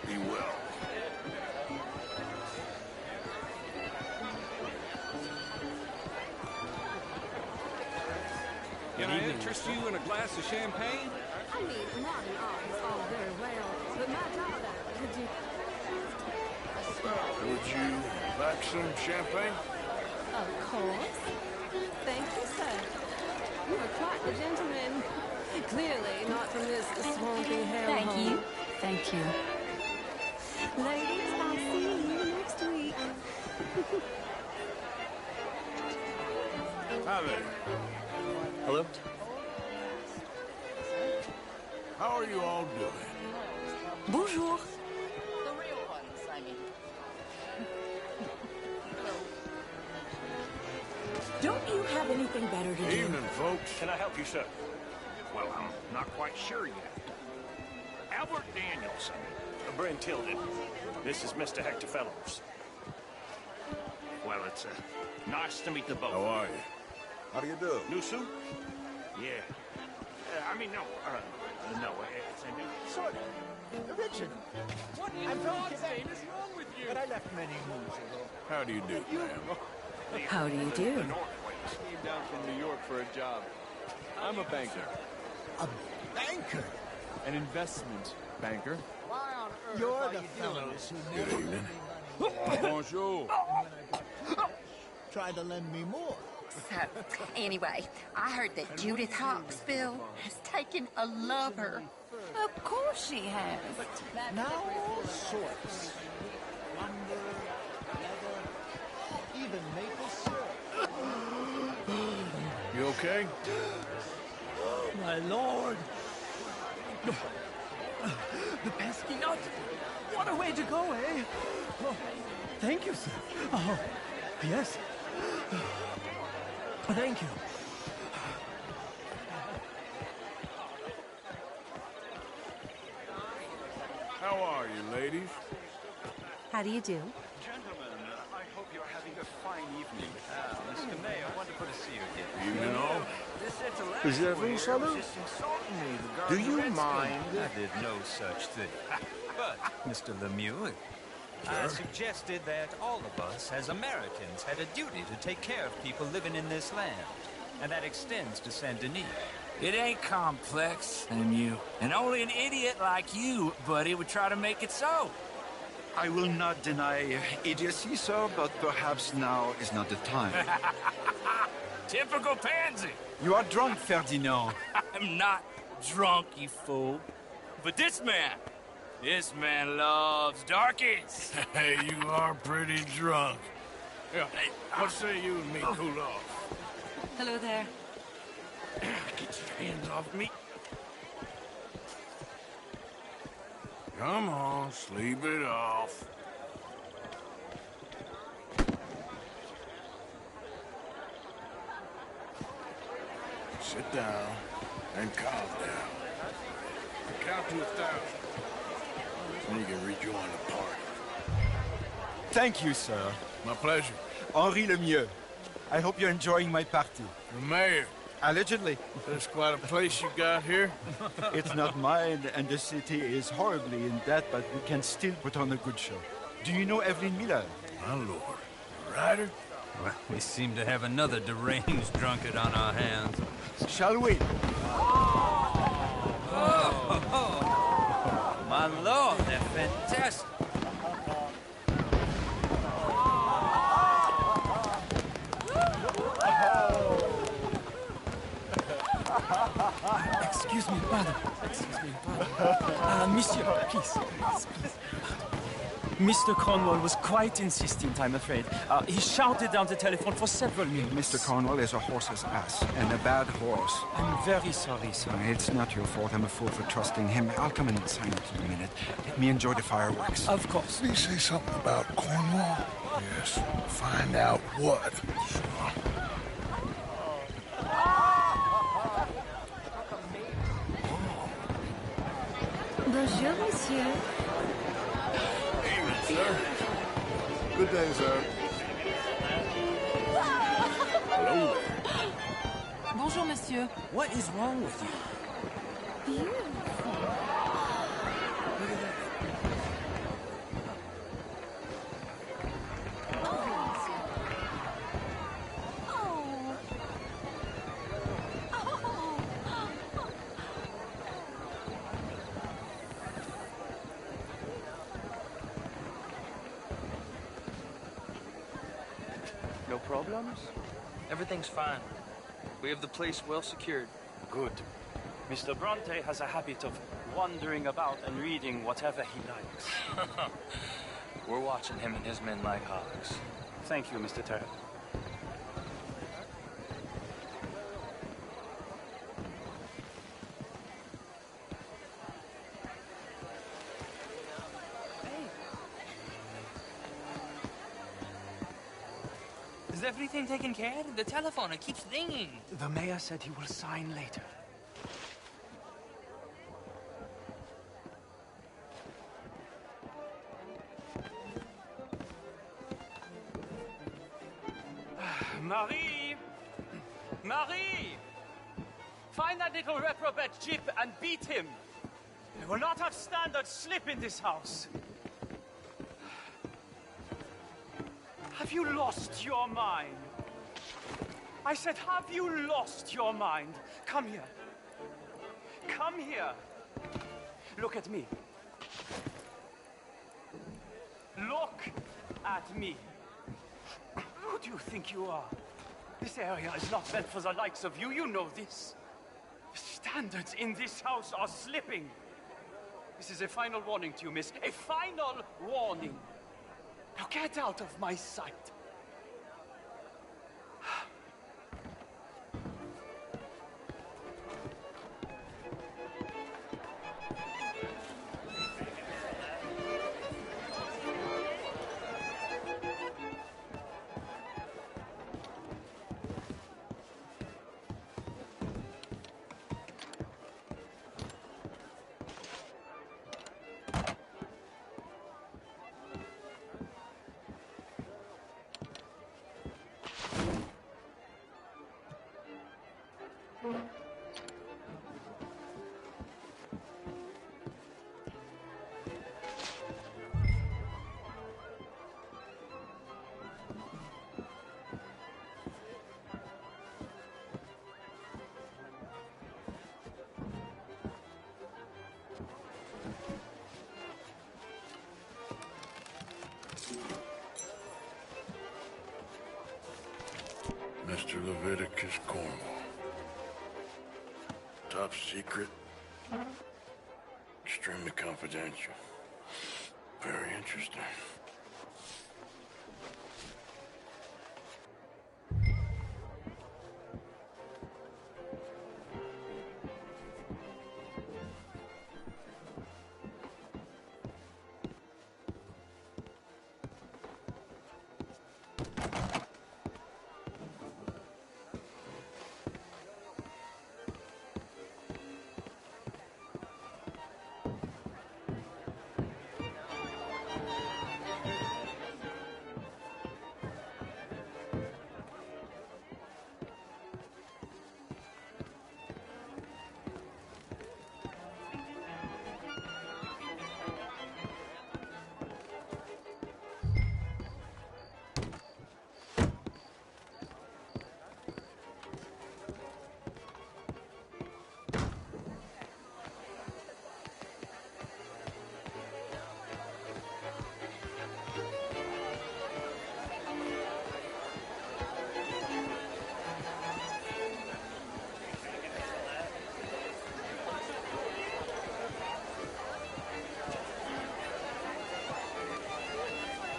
be well. Can I interest you in a glass of champagne? I mean, modern art is all very well, but my daughter, could you... Would you like some champagne? Of course. Thank you, sir. You are quite the gentleman. Clearly not from this swampy hellhole. Thank you. Ladies, I'll see you next week. Hi there. Hello? How are you all doing? Bonjour. Don't you have anything better to do? Evening, folks. Can I help you, sir? Well, I'm not quite sure yet. Albert Danielson. Bryn Tilden. This is Mr. Hector Fellows. Well, it's nice to meet the both. How are you? How do you do? New suit? Yeah. I mean, no. No, it's a new... Sort of. Original. What in I'm from God's Quebec, name is wrong with you? but I left many moons ago. How do you do, ma'am? How do you do? Came down from New York for a job. I'm a banker. A banker? An investment banker. Why on earth You're the fellows who never lend me money. Bonjour. Try to lend me more. So, anyway, I heard that Judith Hawksbill has taken a lover. Of course she has. Now all sorts. Lumber, leather, even maple syrup. You okay? Oh, my lord. The pesky nut! What a way to go, eh? Oh, thank you, sir. Oh, yes. Thank you. How are you, ladies? How do you do? Gentlemen, I hope you're having a fine evening. Mr. Mayor, wonderful to see you again. Evening all. Is there room, Salo? Do you mind? I did no such thing. But, Mr. Lemieux, I suggested that all of us, as Americans, had a duty to take care of people living in this land. And that extends to Saint Denis. It ain't complex, Lemieux. And only an idiot like you, buddy, would try to make it so. I will not deny idiocy, sir, but perhaps now is not the time. Typical pansy. You are drunk, Ferdinand. I'm not drunk, you fool. But this man loves darkies. Hey, you are pretty drunk. Yeah, what say you and me cool off? Hello there. Get your hands off me. Come on, sleep it off. Sit down and calm down. Count to 1,000. Then you can rejoin the party. Thank you, sir. My pleasure. Henri Lemieux. I hope you're enjoying my party. The mayor. Allegedly. That's quite a place you got here. It's not mine, and the city is horribly in debt, but we can still put on a good show. Do you know Evelyn Miller? My lord. Ryder? Well, we seem to have another deranged drunkard on our hands. Shall we? Oh, my lord, they're fantastic. Excuse me, pardon. Monsieur, please. Mr. Cornwall was quite insistent, I'm afraid. He shouted down the telephone for several minutes. Mr. Cornwall is a horse's ass, and a bad horse. I'm very sorry, sir. It's not your fault. I'm a fool for trusting him. I'll come in silence in a minute. Let me enjoy the fireworks. Of course. Did he say something about Cornwall? Yes. Find out what. Bonjour, monsieur. Evening, sir. Good day, sir. Hello. Bonjour, monsieur. What is wrong with you? Beautiful. No problems? Everything's fine. We have the place well secured. Good. Mr. Bronte has a habit of wandering about and reading whatever he likes. We're watching him and his men like hawks. Thank you, Mr. Terrell. Is everything taken care of? The telephone, it keeps ringing. The mayor said he will sign later. Marie! Marie! Find that little reprobate Jip and beat him. We will not have standard slip in this house. Have you lost your mind? I said, have you lost your mind? Come here. Come here. Look at me. Look at me. Who do you think you are? This area is not meant for the likes of you. You know this. The standards in this house are slipping. This is a final warning to you, miss. A final warning. Now get out of my sight. Mr. Leviticus Cornwall. Top secret. Extremely confidential. Very interesting.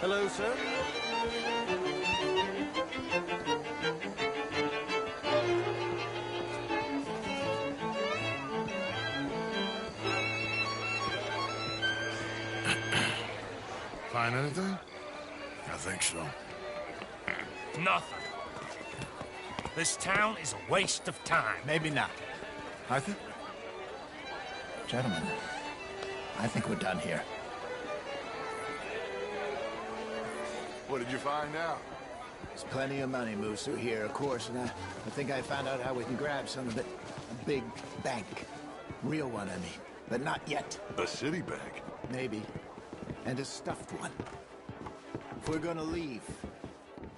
Hello, sir. Find anything? I think so. Nothing. This town is a waste of time. Maybe not. Arthur? Gentlemen, I think we're done here. What did you find out? There's plenty of money moves through here, of course, and I think I found out how we can grab some of it. A big bank. Real one, I mean. But not yet. A city bank? Maybe. And a stuffed one. If we're gonna leave,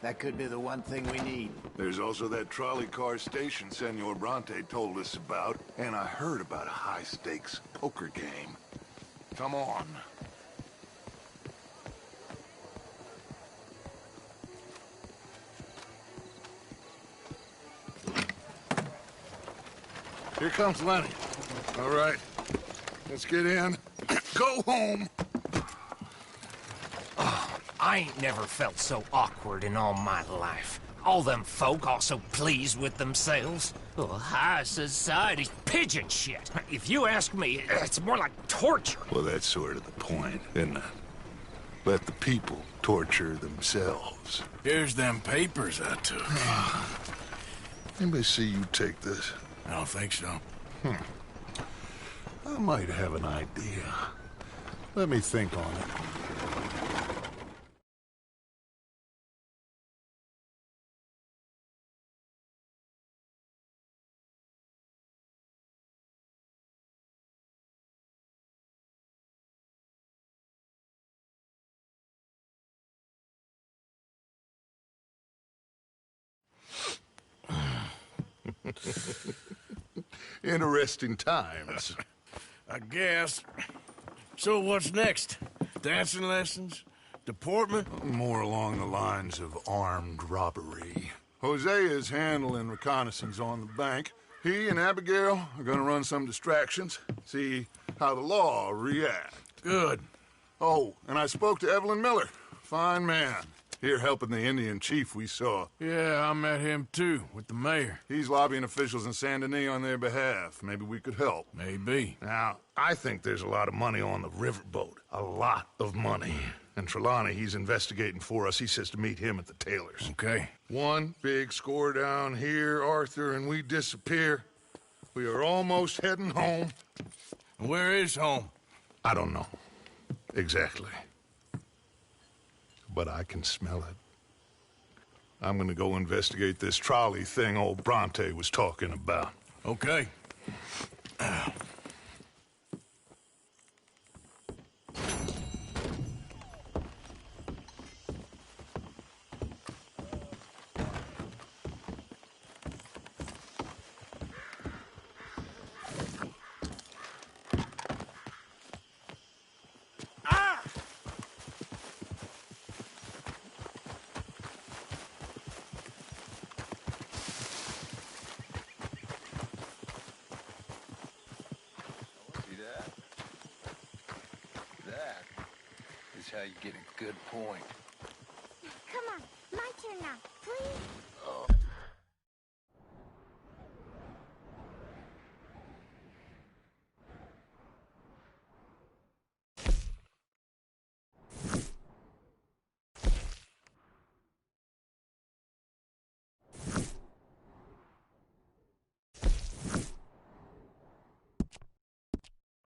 that could be the one thing we need. There's also that trolley car station Senor Bronte told us about, and I heard about a high-stakes poker game. Come on. Here comes Lenny. All right, let's get in. Go home. Oh, I ain't never felt so awkward in all my life. All them folk all so pleased with themselves. Oh, high society pigeon shit. If you ask me, it's more like torture. Well, that's sort of the point, isn't it? Let the people torture themselves. Here's them papers I took. Anybody see you take this? I don't think so. I might have an idea. Let me think on it. Interesting times. I guess. So what's next? Dancing lessons? Deportment? More along the lines of armed robbery. Hosea is handling reconnaissance on the bank. He and Abigail are gonna run some distractions, see how the law react. Good. Oh, and I spoke to Evelyn Miller. Fine man. Here helping the Indian chief we saw. Yeah, I met him too, with the mayor. He's lobbying officials in Saint Denis on their behalf. Maybe we could help. Maybe. Now, I think there's a lot of money on the riverboat. A lot of money. And Trelawney, he's investigating for us. He says to meet him at the Taylor's. Okay. One big score down here, Arthur, and we disappear. We are almost heading home. Where is home? I don't know. Exactly. But I can smell it. I'm gonna go investigate this trolley thing old Bronte was talking about. Okay. How you get a good point. Come on, my turn now, please.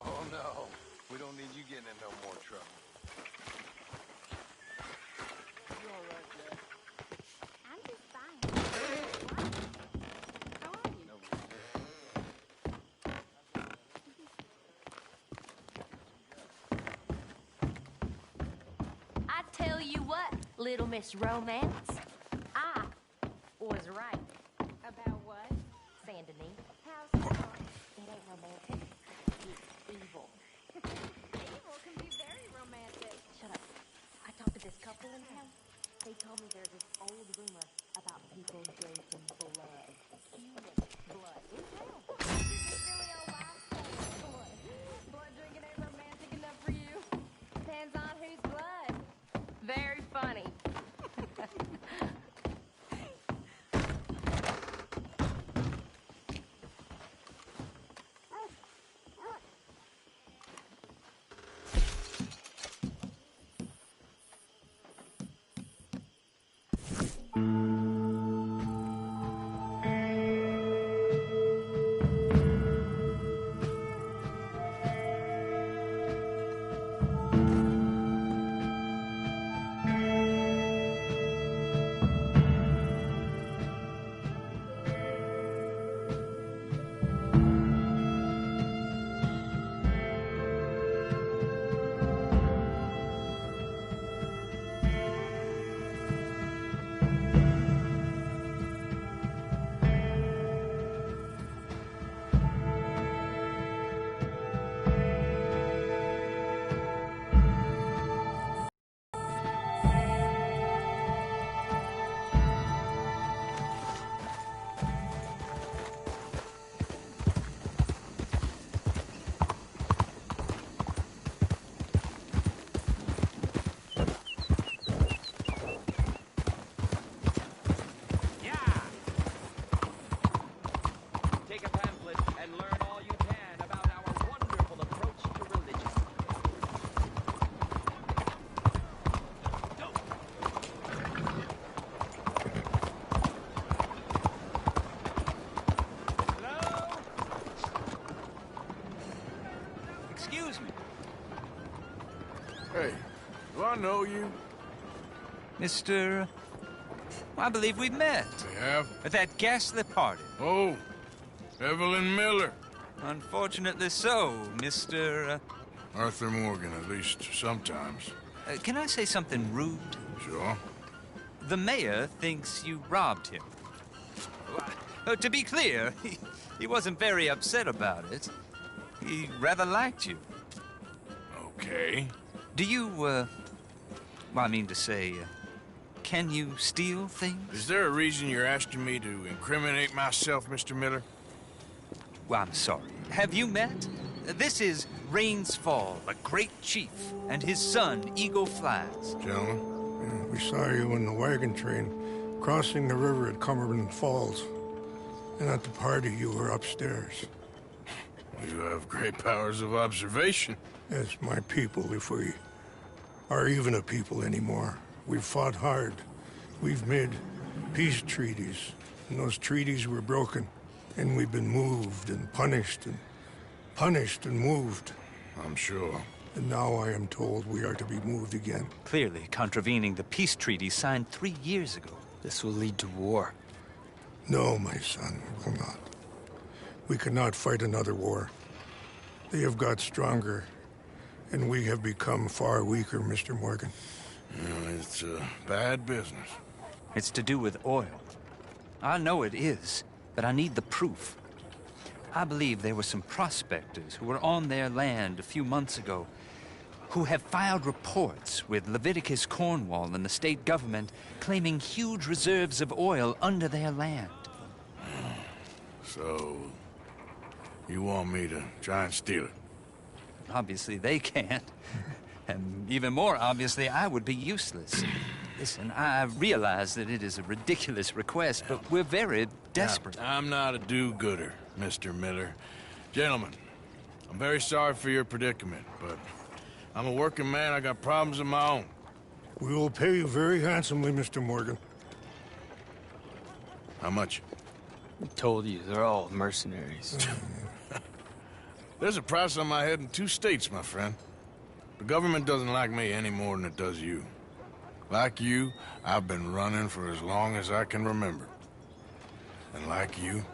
Oh no, we don't need you getting in no more trouble. Tell you what, Little Miss Romance, I was right. About what? Saint Denis. How's that? It ain't romantic. It's evil. Evil can be very romantic. Shut up. I talked to this couple in town. They told me there's this old rumor about people drinking blood. Human blood. In town. Silly old life story. Blood drinking ain't romantic enough for you. Depends on whose blood. Very funny. know you. Mr. I believe we've met. We have? At that ghastly party. Oh, Evelyn Miller. Unfortunately so, Mr. Arthur Morgan, at least sometimes. Can I say something rude? Sure. The mayor thinks you robbed him. To be clear, he wasn't very upset about it. He rather liked you. Okay. Do you, well, I mean to say, can you steal things? Is there a reason you're asking me to incriminate myself, Mr. Miller? Well, I'm sorry. Have you met? This is Rains Fall, a great chief, and his son, Eagle Flies. Gentlemen? We saw you in the wagon train crossing the river at Cumberland Falls. And at the party, you were upstairs. You have great powers of observation. Yes, my people, if we are even a people anymore. We've fought hard. We've made peace treaties, and those treaties were broken. And we've been moved and punished and moved. I'm sure. And now I am told we are to be moved again. Clearly contravening the peace treaty signed 3 years ago. This will lead to war. No, my son, it will not. We cannot fight another war. They have got stronger, and we have become far weaker, Mr. Morgan. It's bad business. It's to do with oil. I know it is, but I need the proof. I believe there were some prospectors who were on their land a few months ago who have filed reports with Leviticus Cornwall and the state government claiming huge reserves of oil under their land. So, you want me to try and steal it? Obviously they can't. And even more obviously, I would be useless. Listen, I realize that it is a ridiculous request, but we're very desperate. I'm not a do-gooder, Mr. Miller. Gentlemen, I'm very sorry for your predicament, but I'm a working man. I got problems of my own. We will pay you very handsomely, Mr. Morgan. How much? I told you, they're all mercenaries. There's a price on my head in 2 states, my friend. The government doesn't like me any more than it does you. Like you, I've been running for as long as I can remember. And like you,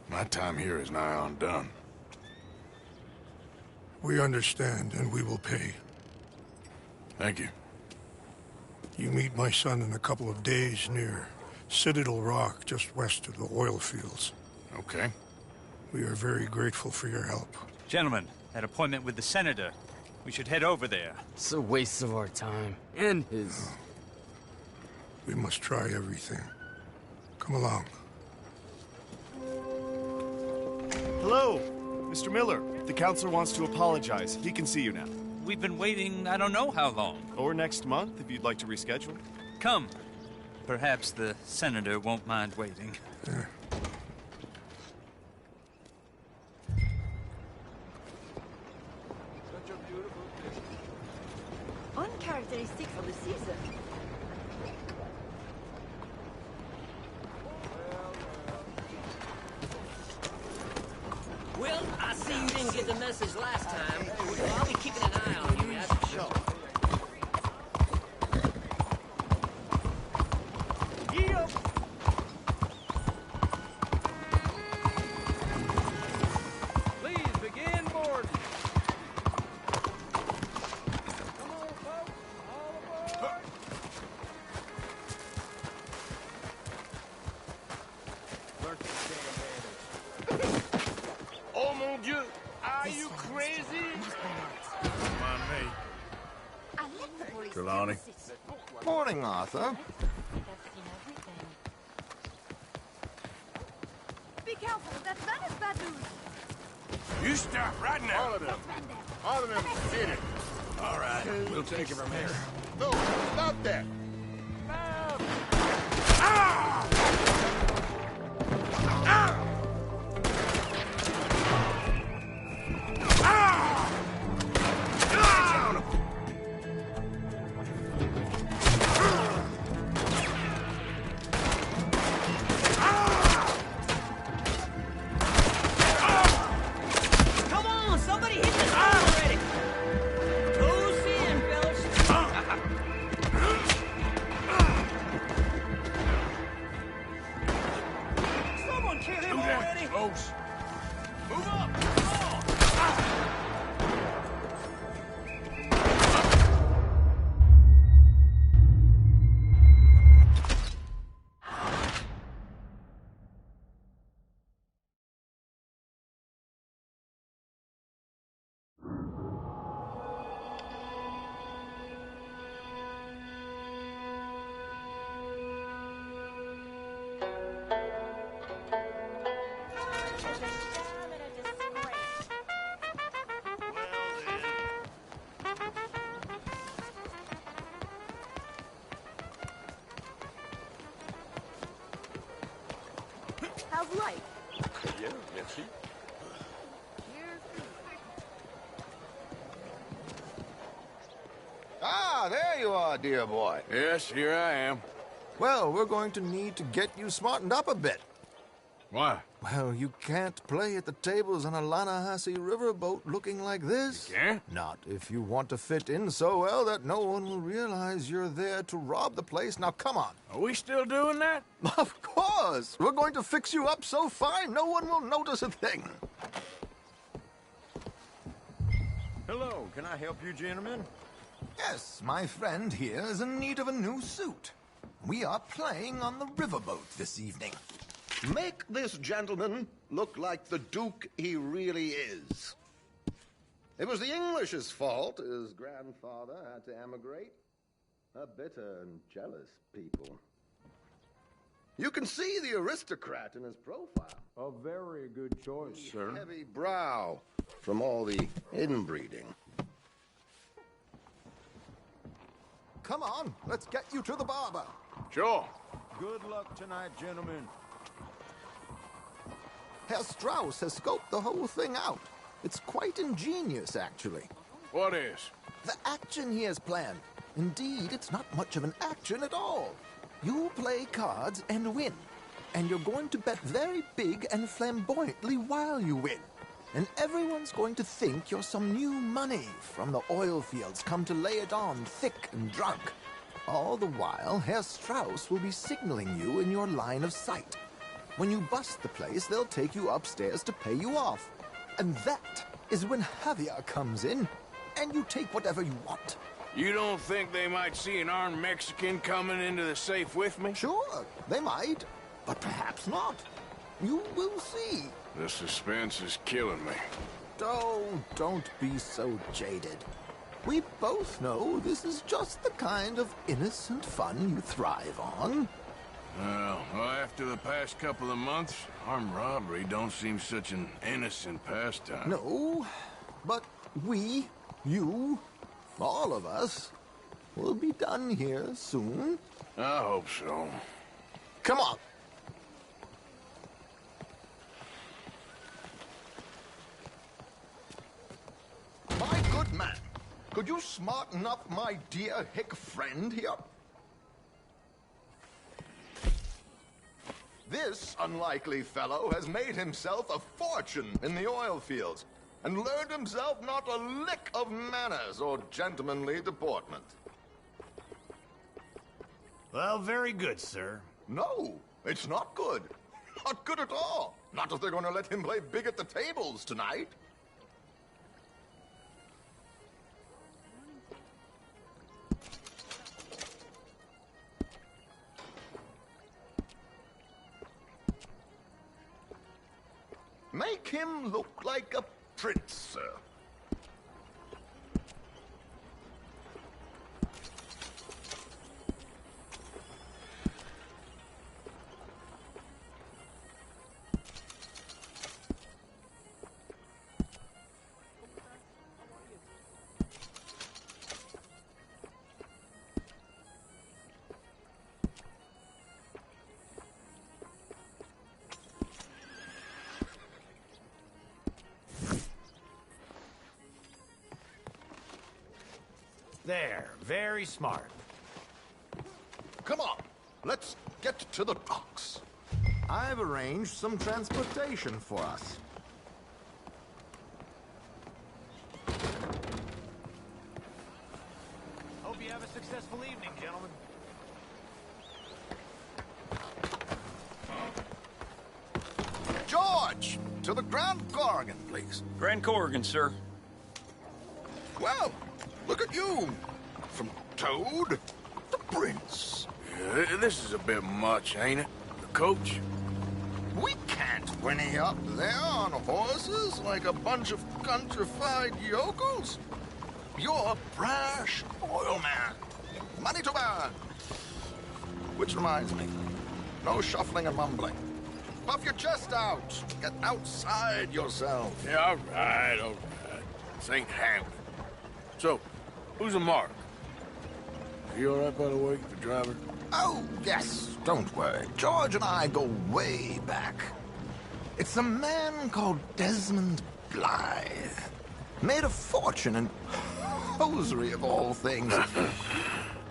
my time here is nigh on done. We understand, and we will pay. Thank you. You meet my son in a couple of days near Citadel Rock, just west of the oil fields. Okay. We are very grateful for your help. Gentlemen, that appointment with the senator. We should head over there. It's a waste of our time. And his. We must try everything. Come along. Hello, Mr. Miller. The counselor wants to apologize. He can see you now. We've been waiting I don't know how long. Or next month, if you'd like to reschedule. Come. Perhaps the senator won't mind waiting. Yeah. Uncharacteristic for the season. Well, I see you didn't get the message last time. Well, I'll be keeping an eye on you, that's for sure. Please begin boarding. Oh, mon Dieu! Are you crazy? Mind me. Trelawney. Morning, Arthur. Be careful, that man is bad news. You stop right now. All of them. All of them. Get it. All right, we'll take it from here. No, stop that. Ah! Ah! Come on, somebody hit this already! Close in, fellas! Right. Yeah, merci. Ah, there you are, dear boy. Yes, here I am. Well, we're going to need to get you smartened up a bit. Why? Well, you can't play at the tables on a Lannahechee riverboat looking like this. You can't? Not if you want to fit in so well that no one will realize you're there to rob the place. Now, come on. Are we still doing that? Of course. We're going to fix you up so fine no one will notice a thing. Hello, can I help you, gentlemen? Yes, my friend here is in need of a new suit. We are playing on the riverboat this evening. Make this gentleman look like the Duke he really is. It was the English's fault his grandfather had to emigrate. A bitter and jealous people. You can see the aristocrat in his profile. A very good choice, sir. Heavy brow from all the inbreeding. Come on, let's get you to the barber. Sure. Good luck tonight, gentlemen. Herr Strauss has scoped the whole thing out. It's quite ingenious, actually. What is? The action he has planned. Indeed, it's not much of an action at all. You play cards and win. And you're going to bet very big and flamboyantly while you win. And everyone's going to think you're some new money from the oil fields come to lay it on thick and drunk. All the while, Herr Strauss will be signaling you in your line of sight. When you bust the place, they'll take you upstairs to pay you off. And that is when Javier comes in, and you take whatever you want. You don't think they might see an armed Mexican coming into the safe with me? Sure, they might, but perhaps not. You will see. The suspense is killing me. Oh, don't be so jaded. We both know this is just the kind of innocent fun you thrive on. Well, after the past couple of months, armed robbery don't seem such an innocent pastime. No, but we, you, all of us, will be done here soon. I hope so. Come on. My good man, could you smarten up my dear hick friend here? This unlikely fellow has made himself a fortune in the oil fields and learned himself not a lick of manners or gentlemanly deportment. Well, very good, sir. No, it's not good. Not good at all. Not if they're going to let him play big at the tables tonight. Make him look like a prince, sir. There, very smart. Come on, let's get to the docks. I've arranged some transportation for us. Hope you have a successful evening, gentlemen. George, to the Grand Corrigan, please. Grand Corrigan, sir. Well, look at you. From Toad to Prince. Yeah, this is a bit much, ain't it? The coach? We can't whinny up there on horses like a bunch of countrified yokels. You're a brash oil man. Money to burn. Which reminds me, no shuffling and mumbling. Puff your chest out. Get outside yourself. Yeah, all right. This ain't Hamlet. So, who's a mark? Are you all right, by the way, the driver? Oh, yes. Don't worry. George and I go way back. It's a man called Desmond Blythe. Made a fortune in hosiery of all things.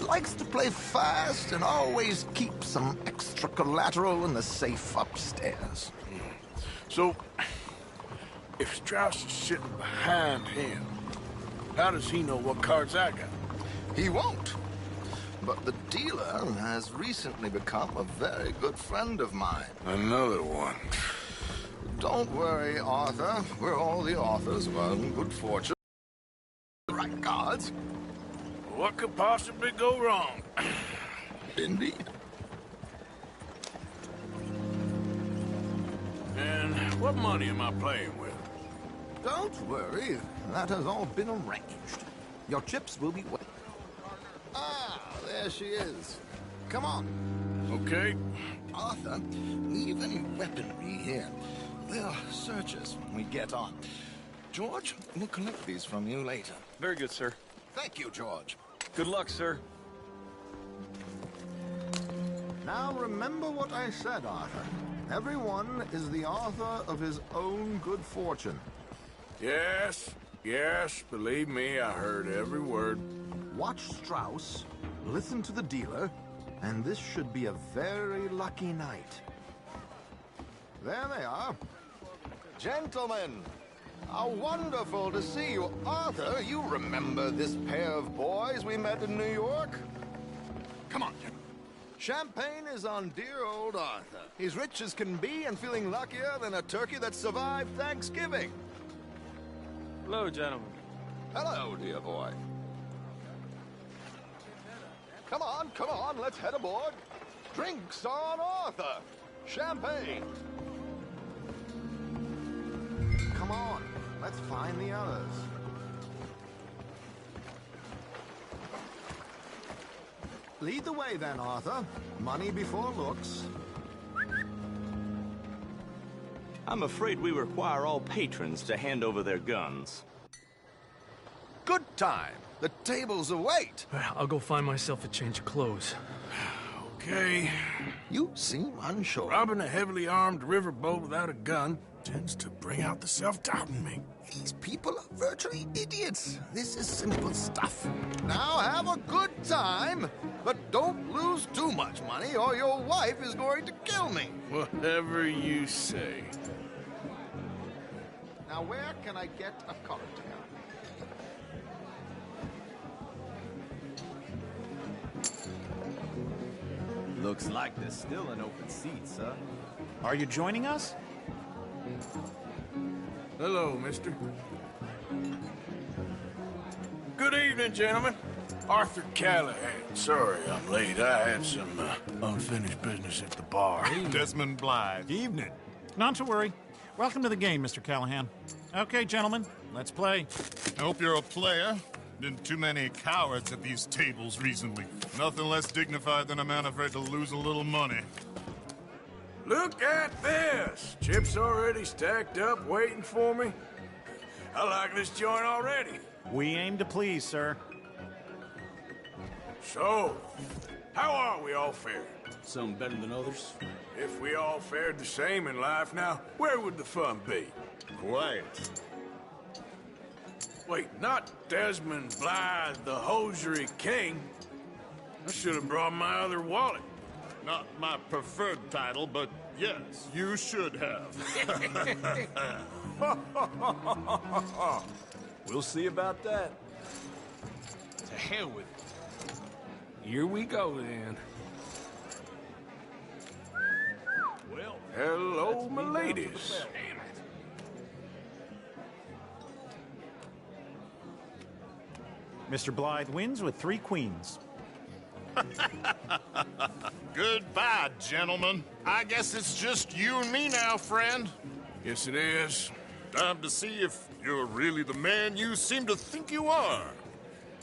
Likes to play fast and always keeps some extra collateral in the safe upstairs. So, if Strauss is sitting behind him, how does he know what cards I got? He won't. But the dealer has recently become a very good friend of mine. Another one. Don't worry, Arthur. We're all the authors of our good fortune. The right cards. What could possibly go wrong? Indeed. And what money am I playing with? Don't worry. That has all been arranged. Your chips will be wet. Ah, there she is. Come on. Okay. Arthur, leave any weaponry here. They'll search us when we get on. George, we'll collect these from you later. Very good, sir. Thank you, George. Good luck, sir. Now remember what I said, Arthur. Everyone is the author of his own good fortune. Yes, believe me, I heard every word. Watch Strauss, listen to the dealer, and this should be a very lucky night. There they are. Gentlemen, how wonderful to see you. Arthur, you remember this pair of boys we met in New York? Come on. Champagne is on dear old Arthur. He's rich as can be and feeling luckier than a turkey that survived Thanksgiving. Hello, gentlemen. Hello, dear boy. Come on, let's head aboard. Drinks on Arthur. Champagne. Come on, let's find the others. Lead the way then, Arthur. Money before looks. I'm afraid we require all patrons to hand over their guns. Good time. The tables await. I'll go find myself a change of clothes. Okay. You seem unsure. Robbing a heavily armed riverboat without a gun tends to bring out the self-doubt in me. These people are virtually idiots. This is simple stuff. Now have a good time, but don't lose too much money or your wife is going to kill me. Whatever you say. Now where can I get a cocktail? Looks like there's still an open seat, sir. Are you joining us? Hello, mister. Good evening, gentlemen. Arthur Callahan. Sorry I'm late. I had some unfinished business at the bar. Desmond Blythe. Evening. Not to worry. Welcome to the game, Mr. Callahan. Okay, gentlemen, let's play. I hope you're a player. Been too many cowards at these tables recently. Nothing less dignified than a man afraid to lose a little money. Look at this! Chips already stacked up, waiting for me. I like this joint already. We aim to please, sir. So, how are we all faring? Some better than others. If we all fared the same in life now, where would the fun be? Quiet. Wait, not Desmond Blythe, the hosiery king. I should have brought my other wallet. Not my preferred title, but yes, you should have. We'll see about that. To hell with it. Here we go, then. Well, hello, my ladies. Mr. Blythe wins with 3 queens. Goodbye, gentlemen. I guess it's just you and me now, friend. Yes, it is. Time to see if you're really the man you seem to think you are.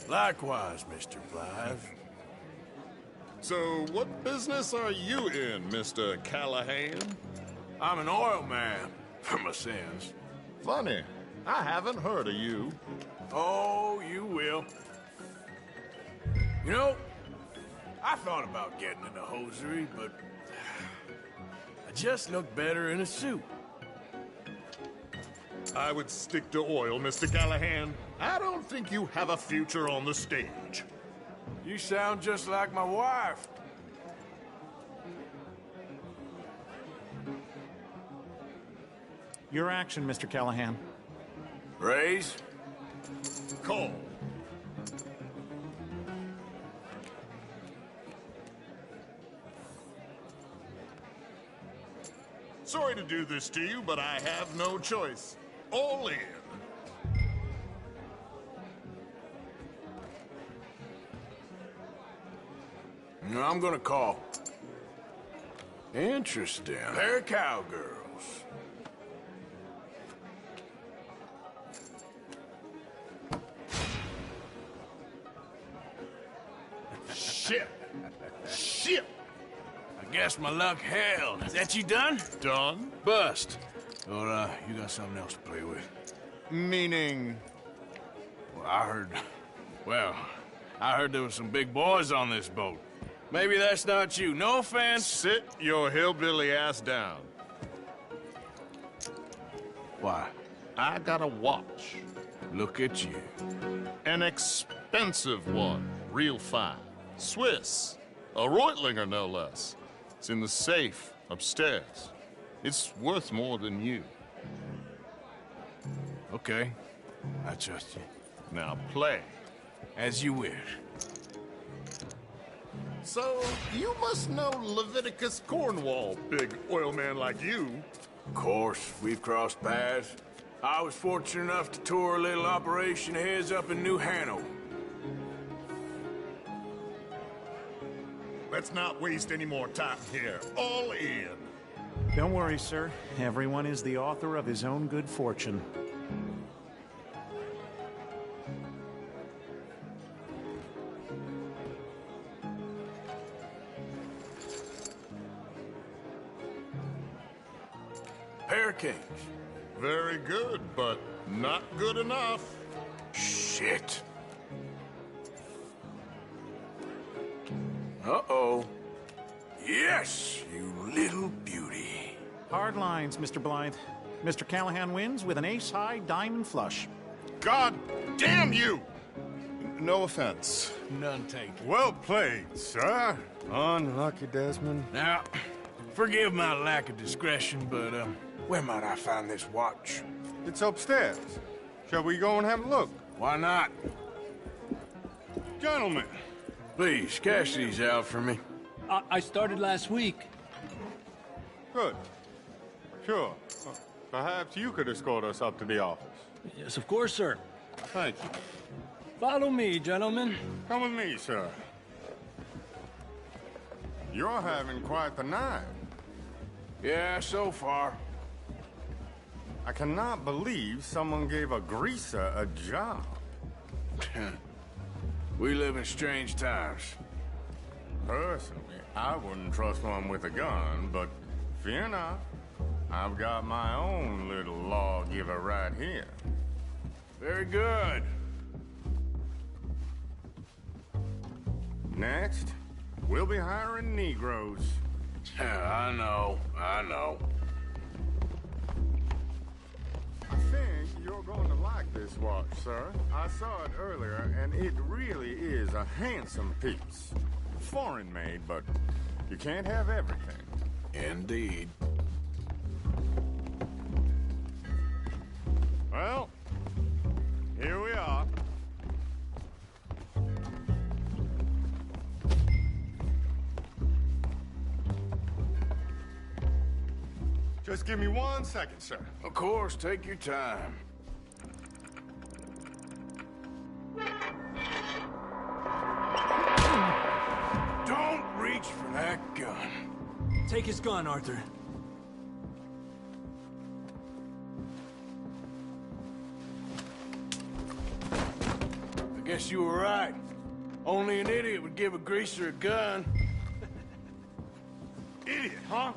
Likewise, Mr. Blythe. So, what business are you in, Mr. Callahan? I'm an oil man, for my sins. Funny. I haven't heard of you. Oh, you will. You know, I thought about getting into hosiery, but I just look better in a suit. I would stick to oil, Mr. Callahan. I don't think you have a future on the stage. You sound just like my wife. Your action, Mr. Callahan. Raise. Call. Sorry to do this to you, but I have no choice. All in. No, I'm gonna call. Interesting. Pair of cowgirls. Shit. Shit. I guess my luck held. Is that you done? Done? Bust. Or, you got something else to play with? Meaning? Well, I heard there was some big boys on this boat. Maybe that's not you. No offense. Sit your hillbilly ass down. Why? I got a watch. Look at you. An expensive one. Real fine. Swiss. A Reutlinger, no less. It's in the safe upstairs. It's worth more than you. Okay. I trust you. Now play. As you wish. So, you must know Leviticus Cornwall, big oil man like you. Of course, we've crossed paths. I was fortunate enough to tour a little operation of his up in New Hanover. Let's not waste any more time here. All in. Don't worry, sir. Everyone is the author of his own good fortune. Pair kings. Very good, but not good enough. Shit. Uh-oh. Yes, you little beauty. Hard lines, Mr. Blythe. Mr. Callahan wins with an ace-high diamond flush. God damn you! No offense. None taken. Well played, sir. Unlucky Desmond. Now, forgive my lack of discretion, but, where might I find this watch? It's upstairs. Shall we go and have a look? Why not? Gentlemen. Please, cash these out for me. I started last week. Good. Sure. Perhaps you could escort us up to the office. Yes, of course, sir. Thank you. Follow me, gentlemen. Come with me, sir. You're having quite the night. Yeah, so far. I cannot believe someone gave a greaser a job. We live in strange times. Personally, I wouldn't trust one with a gun, but fear not. I've got my own little lawgiver right here. Very good. Next, we'll be hiring Negroes. I know. I think you're going to like this watch, sir. I saw it earlier, and it really is a handsome piece. Foreign made, but you can't have everything. Indeed. Well, here we are. Just give me 1 second, sir. Of course, take your time. Don't reach for that gun. Take his gun, Arthur. I guess you were right. Only an idiot would give a greaser a gun. Idiot, huh?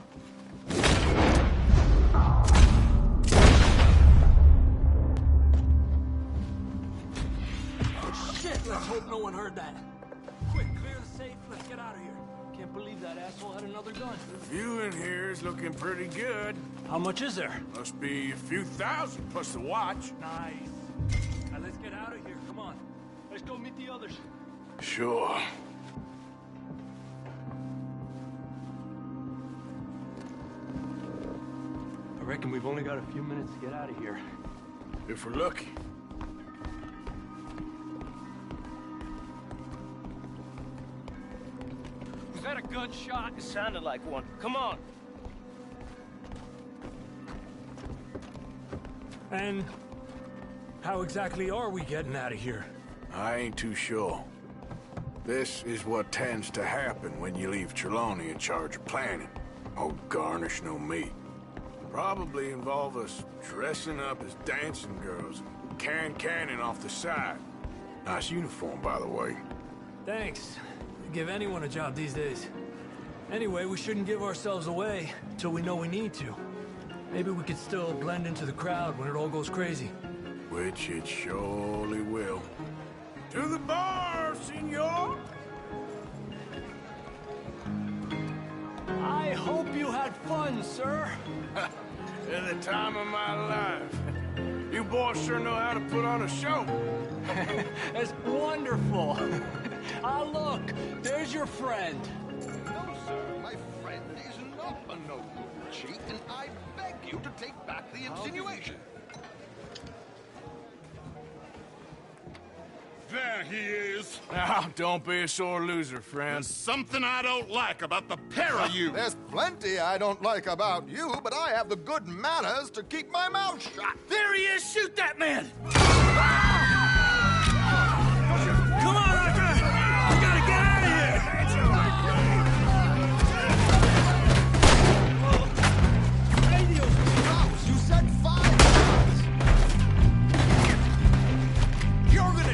Shit, let's hope no one heard that. Quick, clear the safe. Let's get out of here. Can't believe that asshole had another gun. The view in here is looking pretty good. How much is there? Must be a few thousand plus the watch. Nice. Now let's get out of here. Come on. Let's go meet the others. Sure. I reckon we've only got a few minutes to get out of here. If we're lucky. Was that a gunshot? It sounded like one. Come on. And how exactly are we getting out of here? I ain't too sure. This is what tends to happen when you leave Trelawney in charge of planning. Oh, garnish no meat. Probably involve us dressing up as dancing girls and cannon off the side. Nice uniform, by the way. Thanks. Give anyone a job these days. Anyway, we shouldn't give ourselves away till we know we need to. Maybe we could still blend into the crowd when it all goes crazy. Which it surely will. To the bar, senor! I hope you had fun, sir. At the time of my life. You boys sure know how to put on a show. That's wonderful. Ah, look, there's your friend. No, sir, my friend is not a noble cheat, and I beg you to take back the insinuation. There he is. Now, don't be a sore loser, friend. There's something I don't like about the pair of you. There's plenty I don't like about you, but I have the good manners to keep my mouth shut. There he is! Shoot that man! Come on, Arthur! We gotta get out of here! You said 5 times. You're gonna...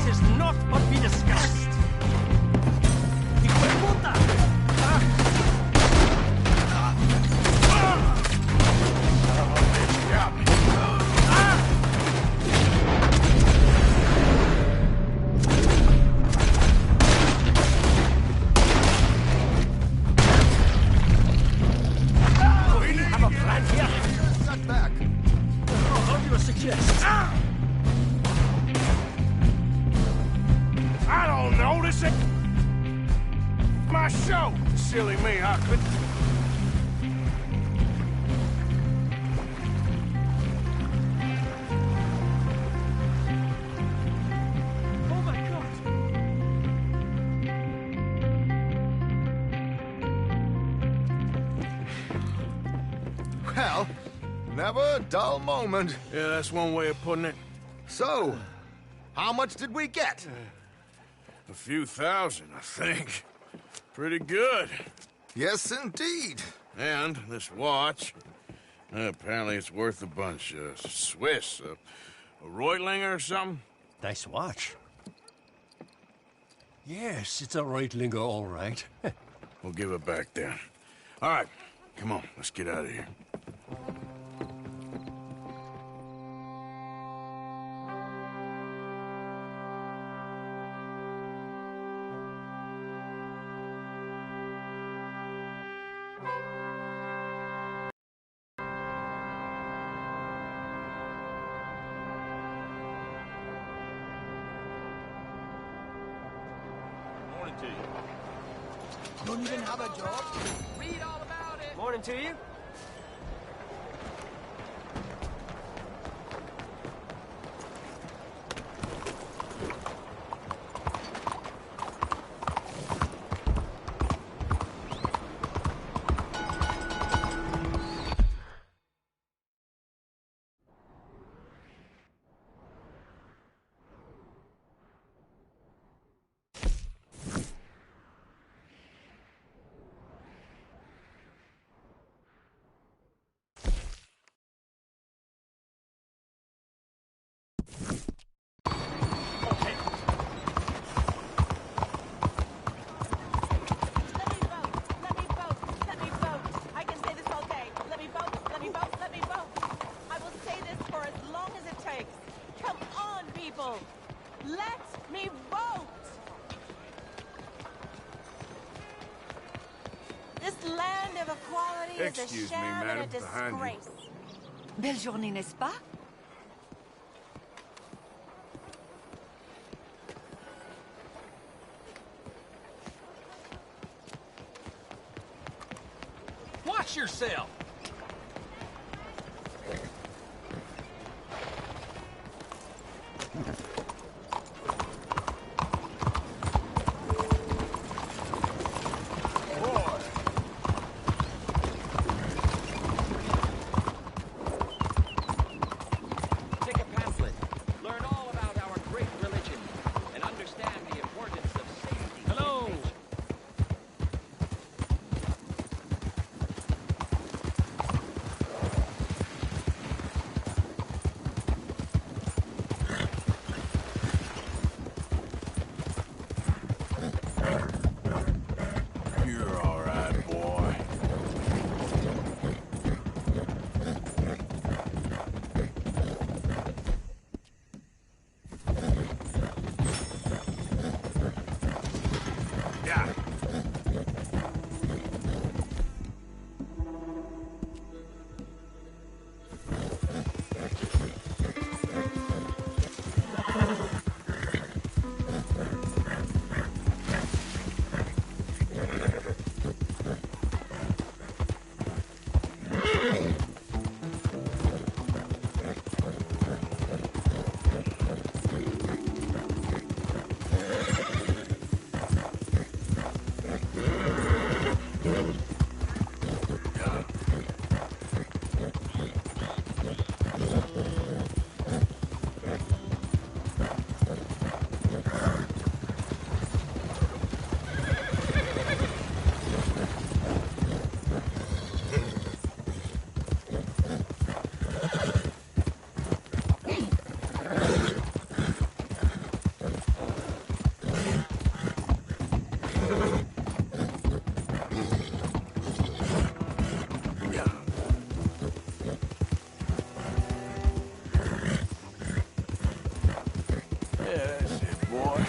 This is not what we discussed. Hijo de puta! We have a plan here. Set back. What do you suggest? I don't know, this ain't my show. Silly me, I couldn't... Oh my God! Well, never a dull moment. Yeah, that's one way of putting it. So, how much did we get? A few thousand, I think. Pretty good. Yes, indeed. And this watch, apparently it's worth a bunch. Swiss, a Reutlinger or something? Nice watch. Yes, it's a Reutlinger, all right. We'll give it back then. All right, come on, let's get out of here. Don't even have a job? Read all about it. Morning to you. is a Excuse me, sham and a madam, behind you. disgrace. Belle journée, n'est-ce pas? Watch yourself! Take a pamphlet. Learn all about our great religion and understand the importance of safety. Hello! You're all right, boy. Yeah. Yeah, that's it, boy.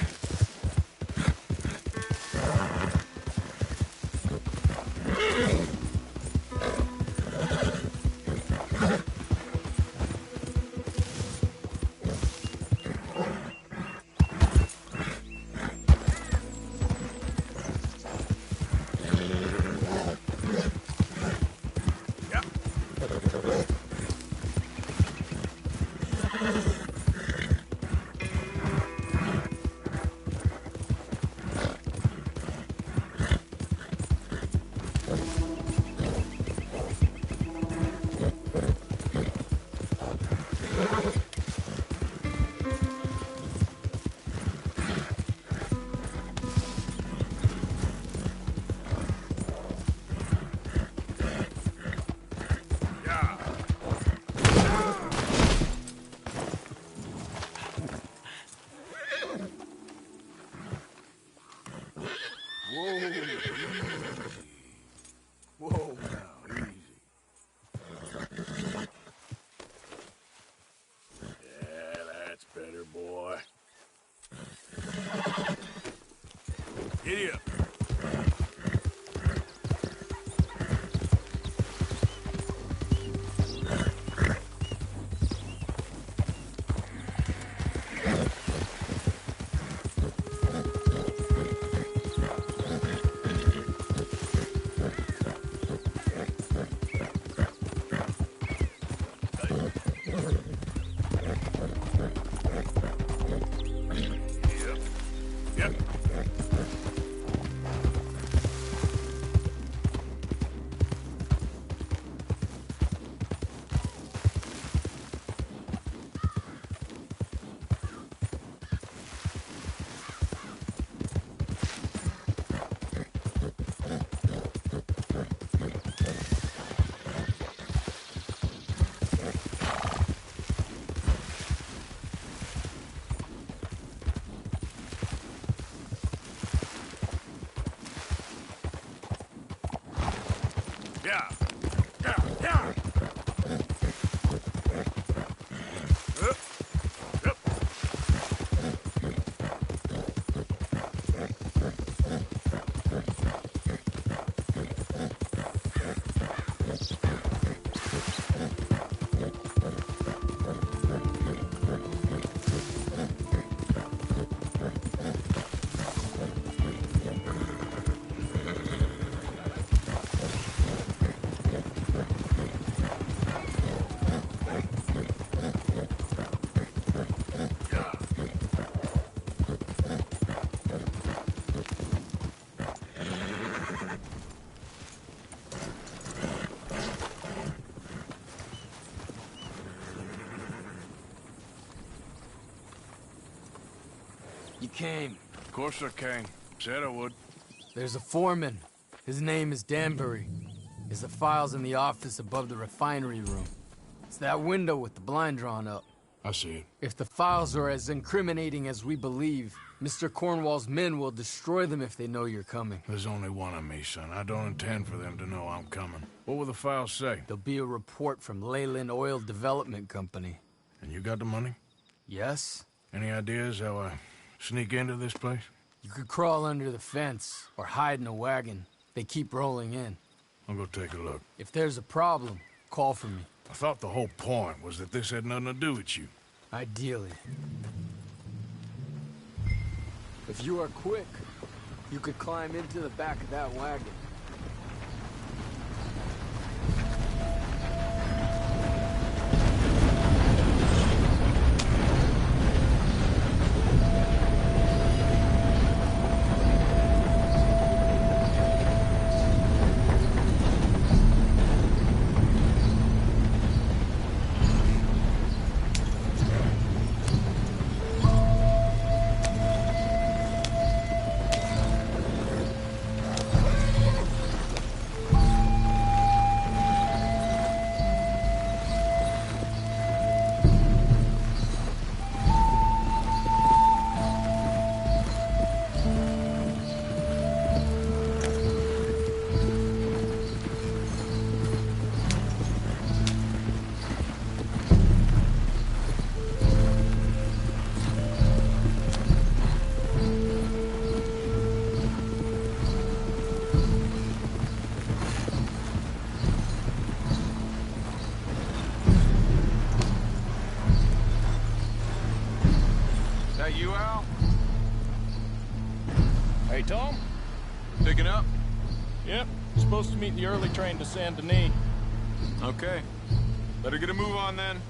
Whoa, now, easy. Yeah, that's better, boy. Giddy up. You came. Of course I came. Said I would. There's a foreman. His name is Danbury. There's the files in the office above the refinery room. It's that window with the blind drawn up. I see it. If the files are as incriminating as we believe, Mr. Cornwall's men will destroy them if they know you're coming. There's only one of me, son. I don't intend for them to know I'm coming. What will the files say? There'll be a report from Leyland Oil Development Company. And you got the money? Yes. Any ideas how I sneak into this place? You could crawl under the fence or hide in a wagon. They keep rolling in. I'll go take a look. If there's a problem, call for me. I thought the whole point was that this had nothing to do with you. Ideally. If you are quick, you could climb into the back of that wagon. You, Al? Hey, Tom? Picking up? Yep. Supposed to meet the early train to Saint Denis. Okay. Better get a move on then.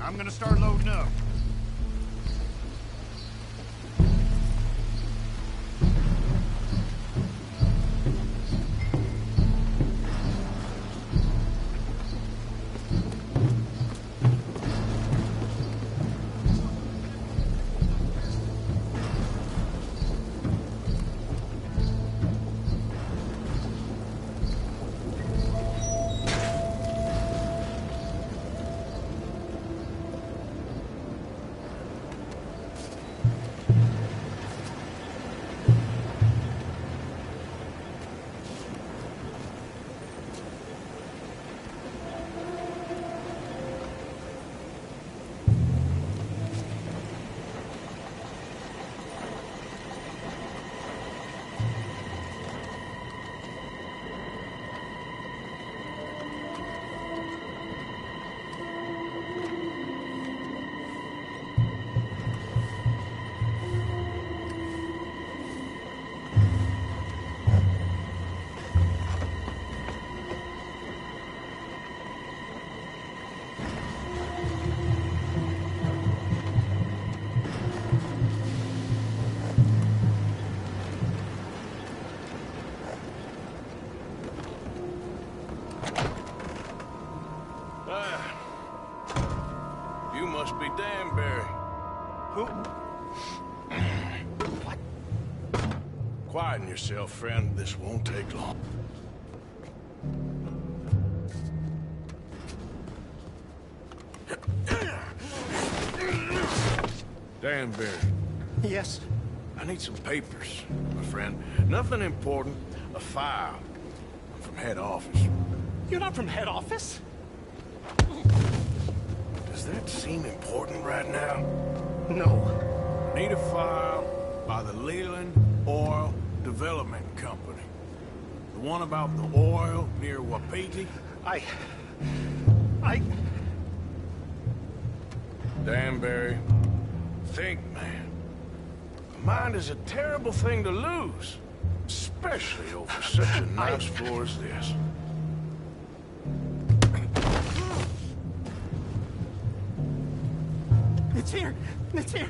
I'm gonna start loading up. You must be Danbury. Who? What? Quieten yourself, friend. This won't take long. Danbury. Yes? I need some papers, my friend. Nothing important. A file. I'm from head office. You're not from head office? Does that seem important right now? No. Need a file by the Linde Oil Development Company. The one about the oil near Wapiti? Danbury, think, man. A mind is a terrible thing to lose. Especially over such a nice floor as this. It's here! It's here!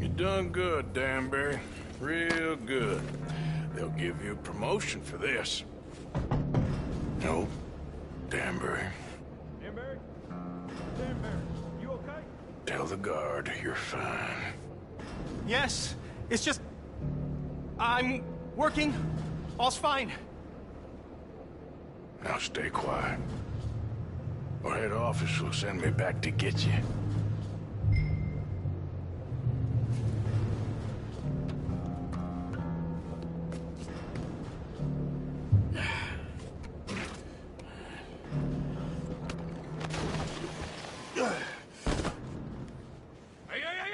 You done good, Danbury. Real good. They'll give you a promotion for this. No, Danbury. Danbury? Danbury, you okay? Tell the guard you're fine. Yes, it's just... I'm working. All's fine. Now stay quiet. Or head office will send me back to get you.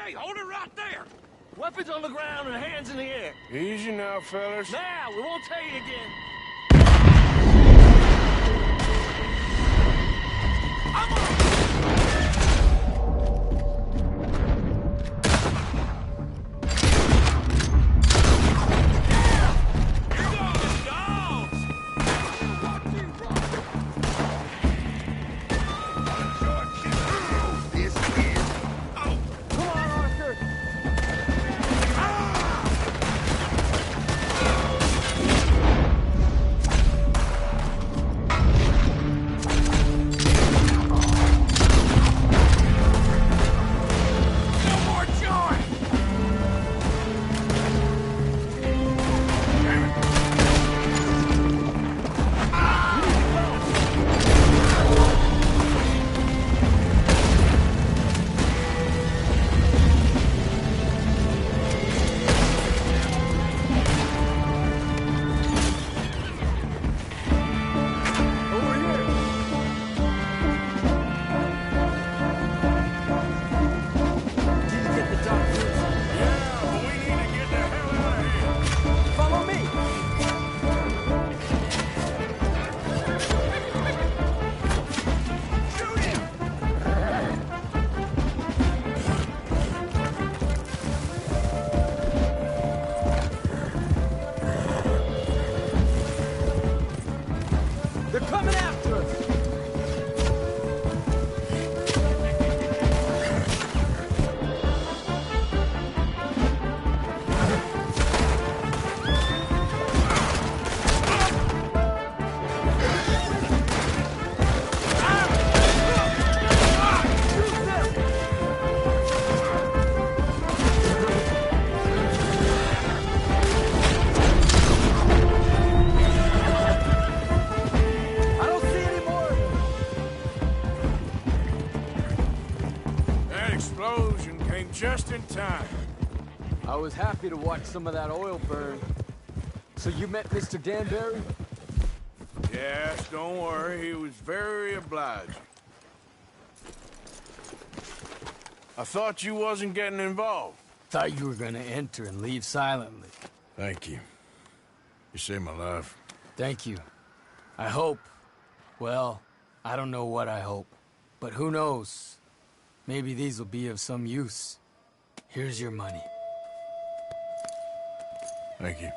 Hey, hold it right there! Weapons on the ground and hands in the air. Easy now, fellas. Now, we won't tell you again. Just in time. I was happy to watch some of that oil burn. So you met Mr. Danbury? Yes, don't worry. He was very obliging. I thought you wasn't getting involved. Thought you were gonna enter and leave silently. Thank you. You saved my life. Thank you. I hope. Well, I don't know what I hope. But who knows? Maybe these will be of some use. Here's your money. Thank you.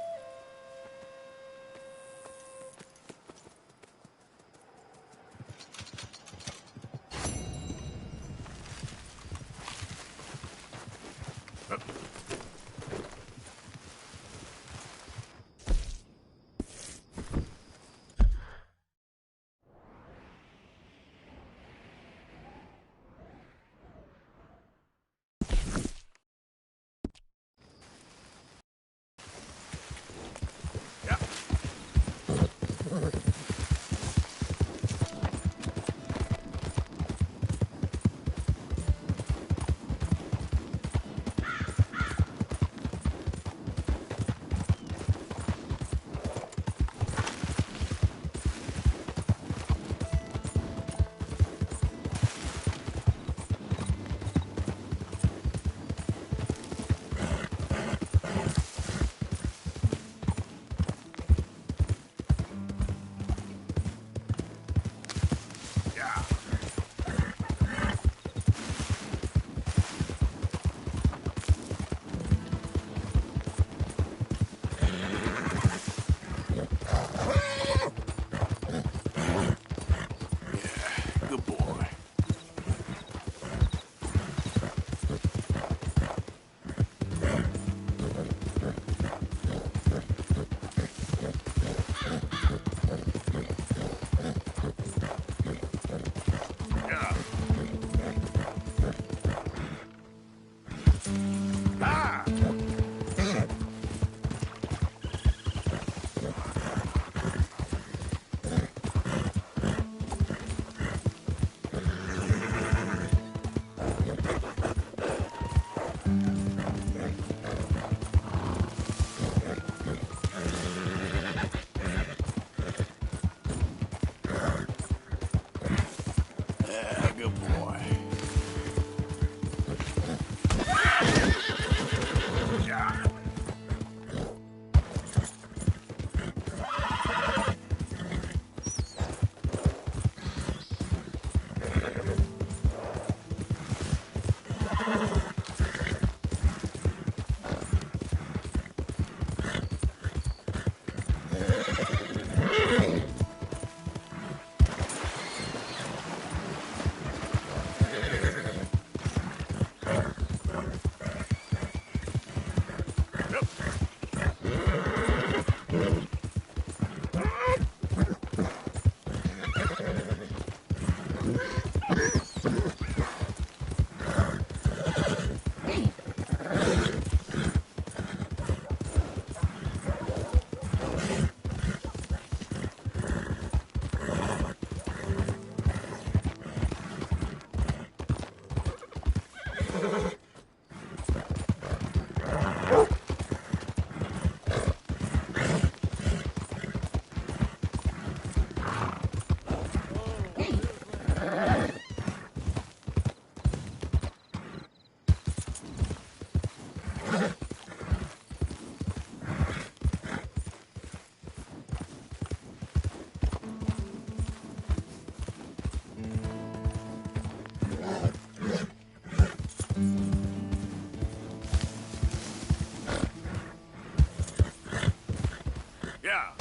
Yeah.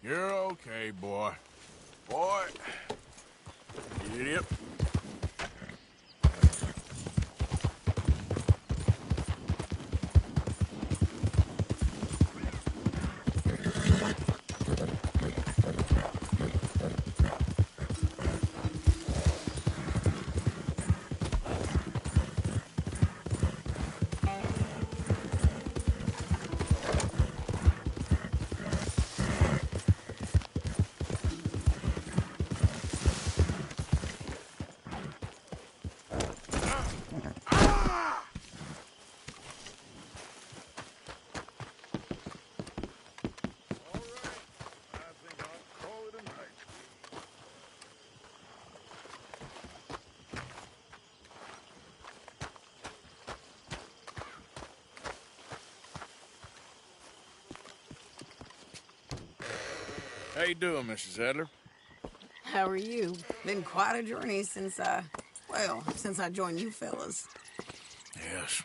You're okay, boy. Boy. Idiot. How you doing, Mrs. Adler? How are you? Been quite a journey since I joined you fellas. Yes.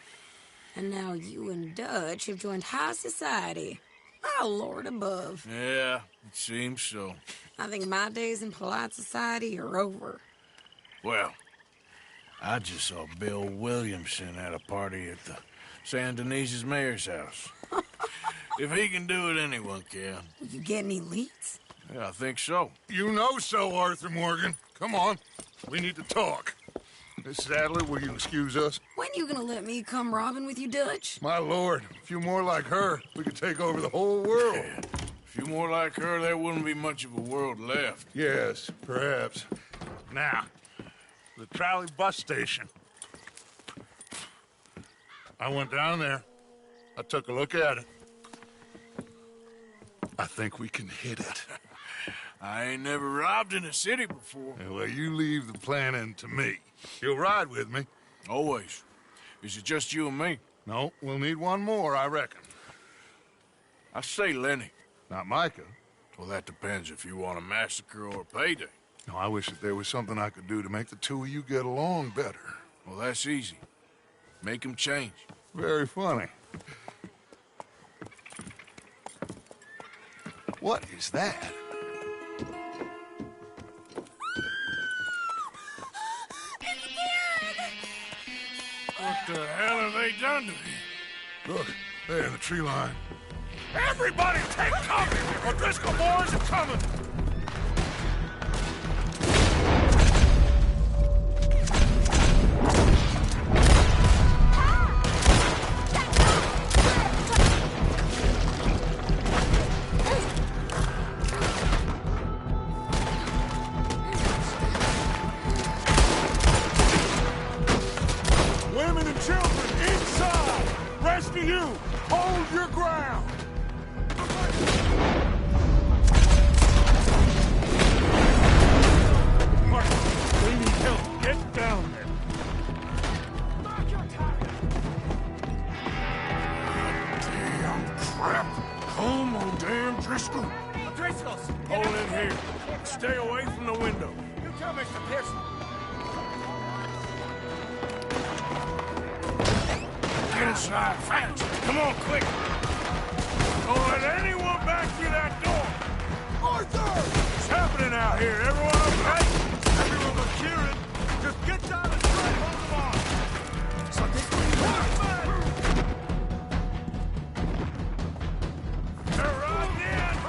And now you and Dutch have joined high society. Oh, Lord above. Yeah, it seems so. I think my days in polite society are over. Well, I just saw Bill Williamson at a party at the San Denis's mayor's house. If he can do it, anyone can. You get any leads? Yeah, I think so. You know so, Arthur Morgan. Come on. We need to talk. Miss Adler, will you excuse us? When you gonna let me come robbing with you, Dutch? My lord, a few more like her, we could take over the whole world. Yeah. A few more like her, there wouldn't be much of a world left. Yes, perhaps. Now, the trolley bus station. I went down there. I took a look at it. I think we can hit it. I ain't never robbed in a city before. Yeah, well, you leave the planning to me. You'll ride with me? Always. Is it just you and me? No, we'll need one more, I reckon. I say Lenny. Not Micah. Well, that depends if you want a massacre or a payday. No, I wish that there was something I could do to make the two of you get along better. Well, that's easy. Make them change. Very funny. What is that? What the hell have they done to me? Look, there in the tree line. Everybody take cover! O'Driscoll boys are coming! Women and children inside! Rest of you, hold your ground! Martin, we need help. Get down there. Damn crap. Come on, damn Driscoll. Driscoll's! Hold in here. Stay away from the window. You tell Mr. Pearson. Get inside fast. Come on, quick. Don't let anyone back through that door. Arthur! What's happening out here? Everyone okay? Everyone but Kieran. Just get down and try and hold them on. So this way you want, They're right in.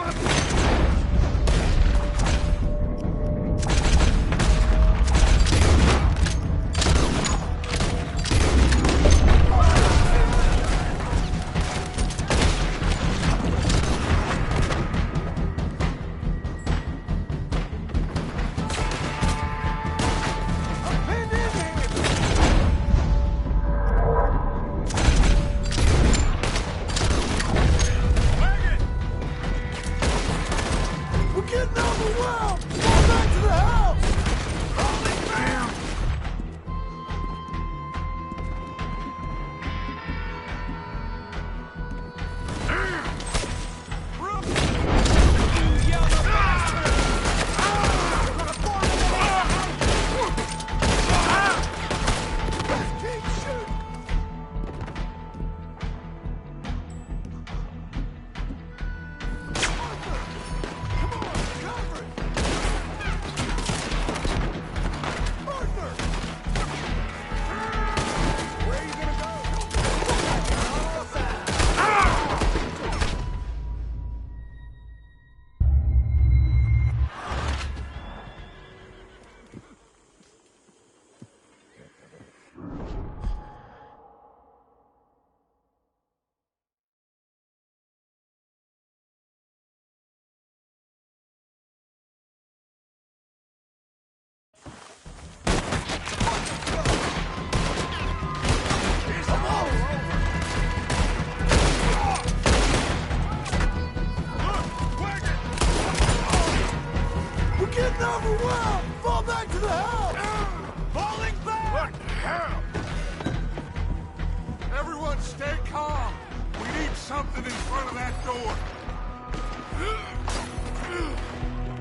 something in front of that door.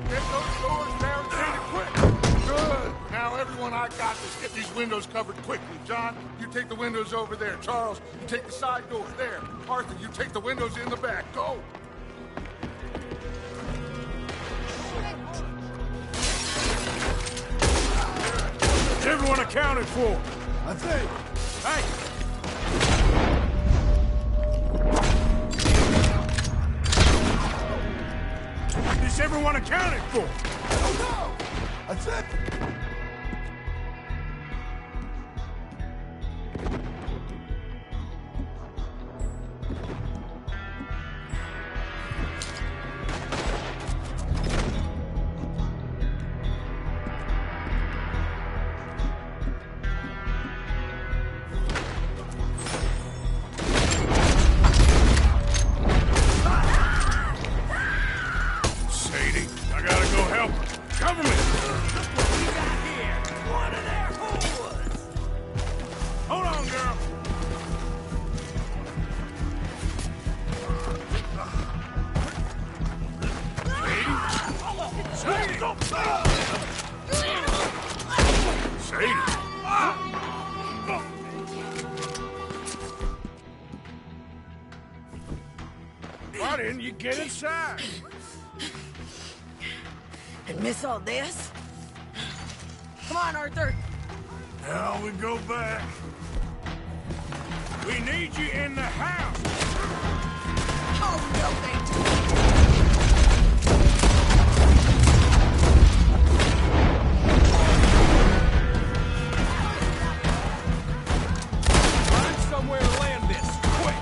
Get those doors barricaded quick. Good. Now, everyone I got, let's get these windows covered quickly. John, you take the windows over there. Charles, you take the side doors there. Arthur, you take the windows in the back. Go. Is everyone accounted for? I think. Hey! Is everyone accounted for? Oh, no! That's it. Why didn't you get inside? And miss all this? Come on, Arthur. Now we go back. We need you in the house. Oh, no, they Find somewhere to land this, quick!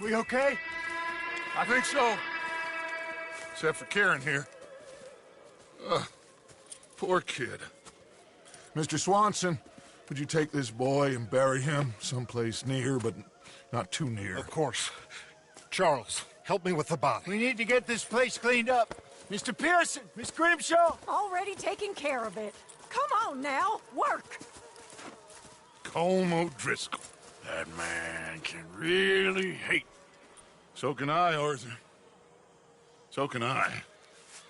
We okay? I think so. Except for Karen here. Poor kid. Mr. Swanson, would you take this boy and bury him someplace near, but not too near? Of course. Charles, help me with the body. We need to get this place cleaned up. Mr. Pearson, Miss Grimshaw. already taking care of it. Come on now, work. Colm O'Driscoll. That man can really hate. So can I, Arthur. So can I.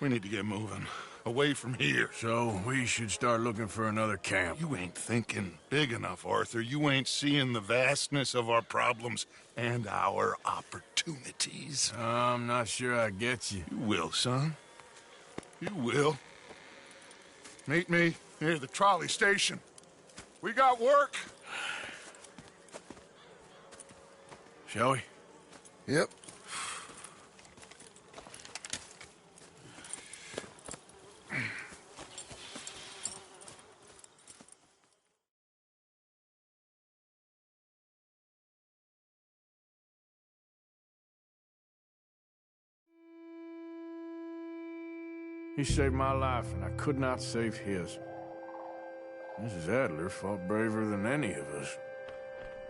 We need to get moving. Away from here. So we should start looking for another camp. You ain't thinking big enough, Arthur. You ain't seeing the vastness of our problems and our opportunities. I'm not sure I get you. You will, son. You will. Meet me near the trolley station. We got work. Shall we? Yep. He saved my life, and I could not save his. Mrs. Adler fought braver than any of us.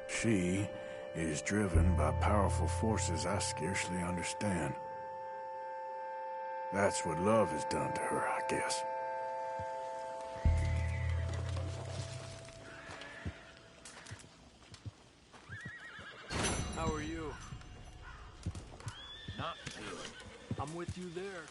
She is driven by powerful forces I scarcely understand. That's what love has done to her, I guess. I'm with you there.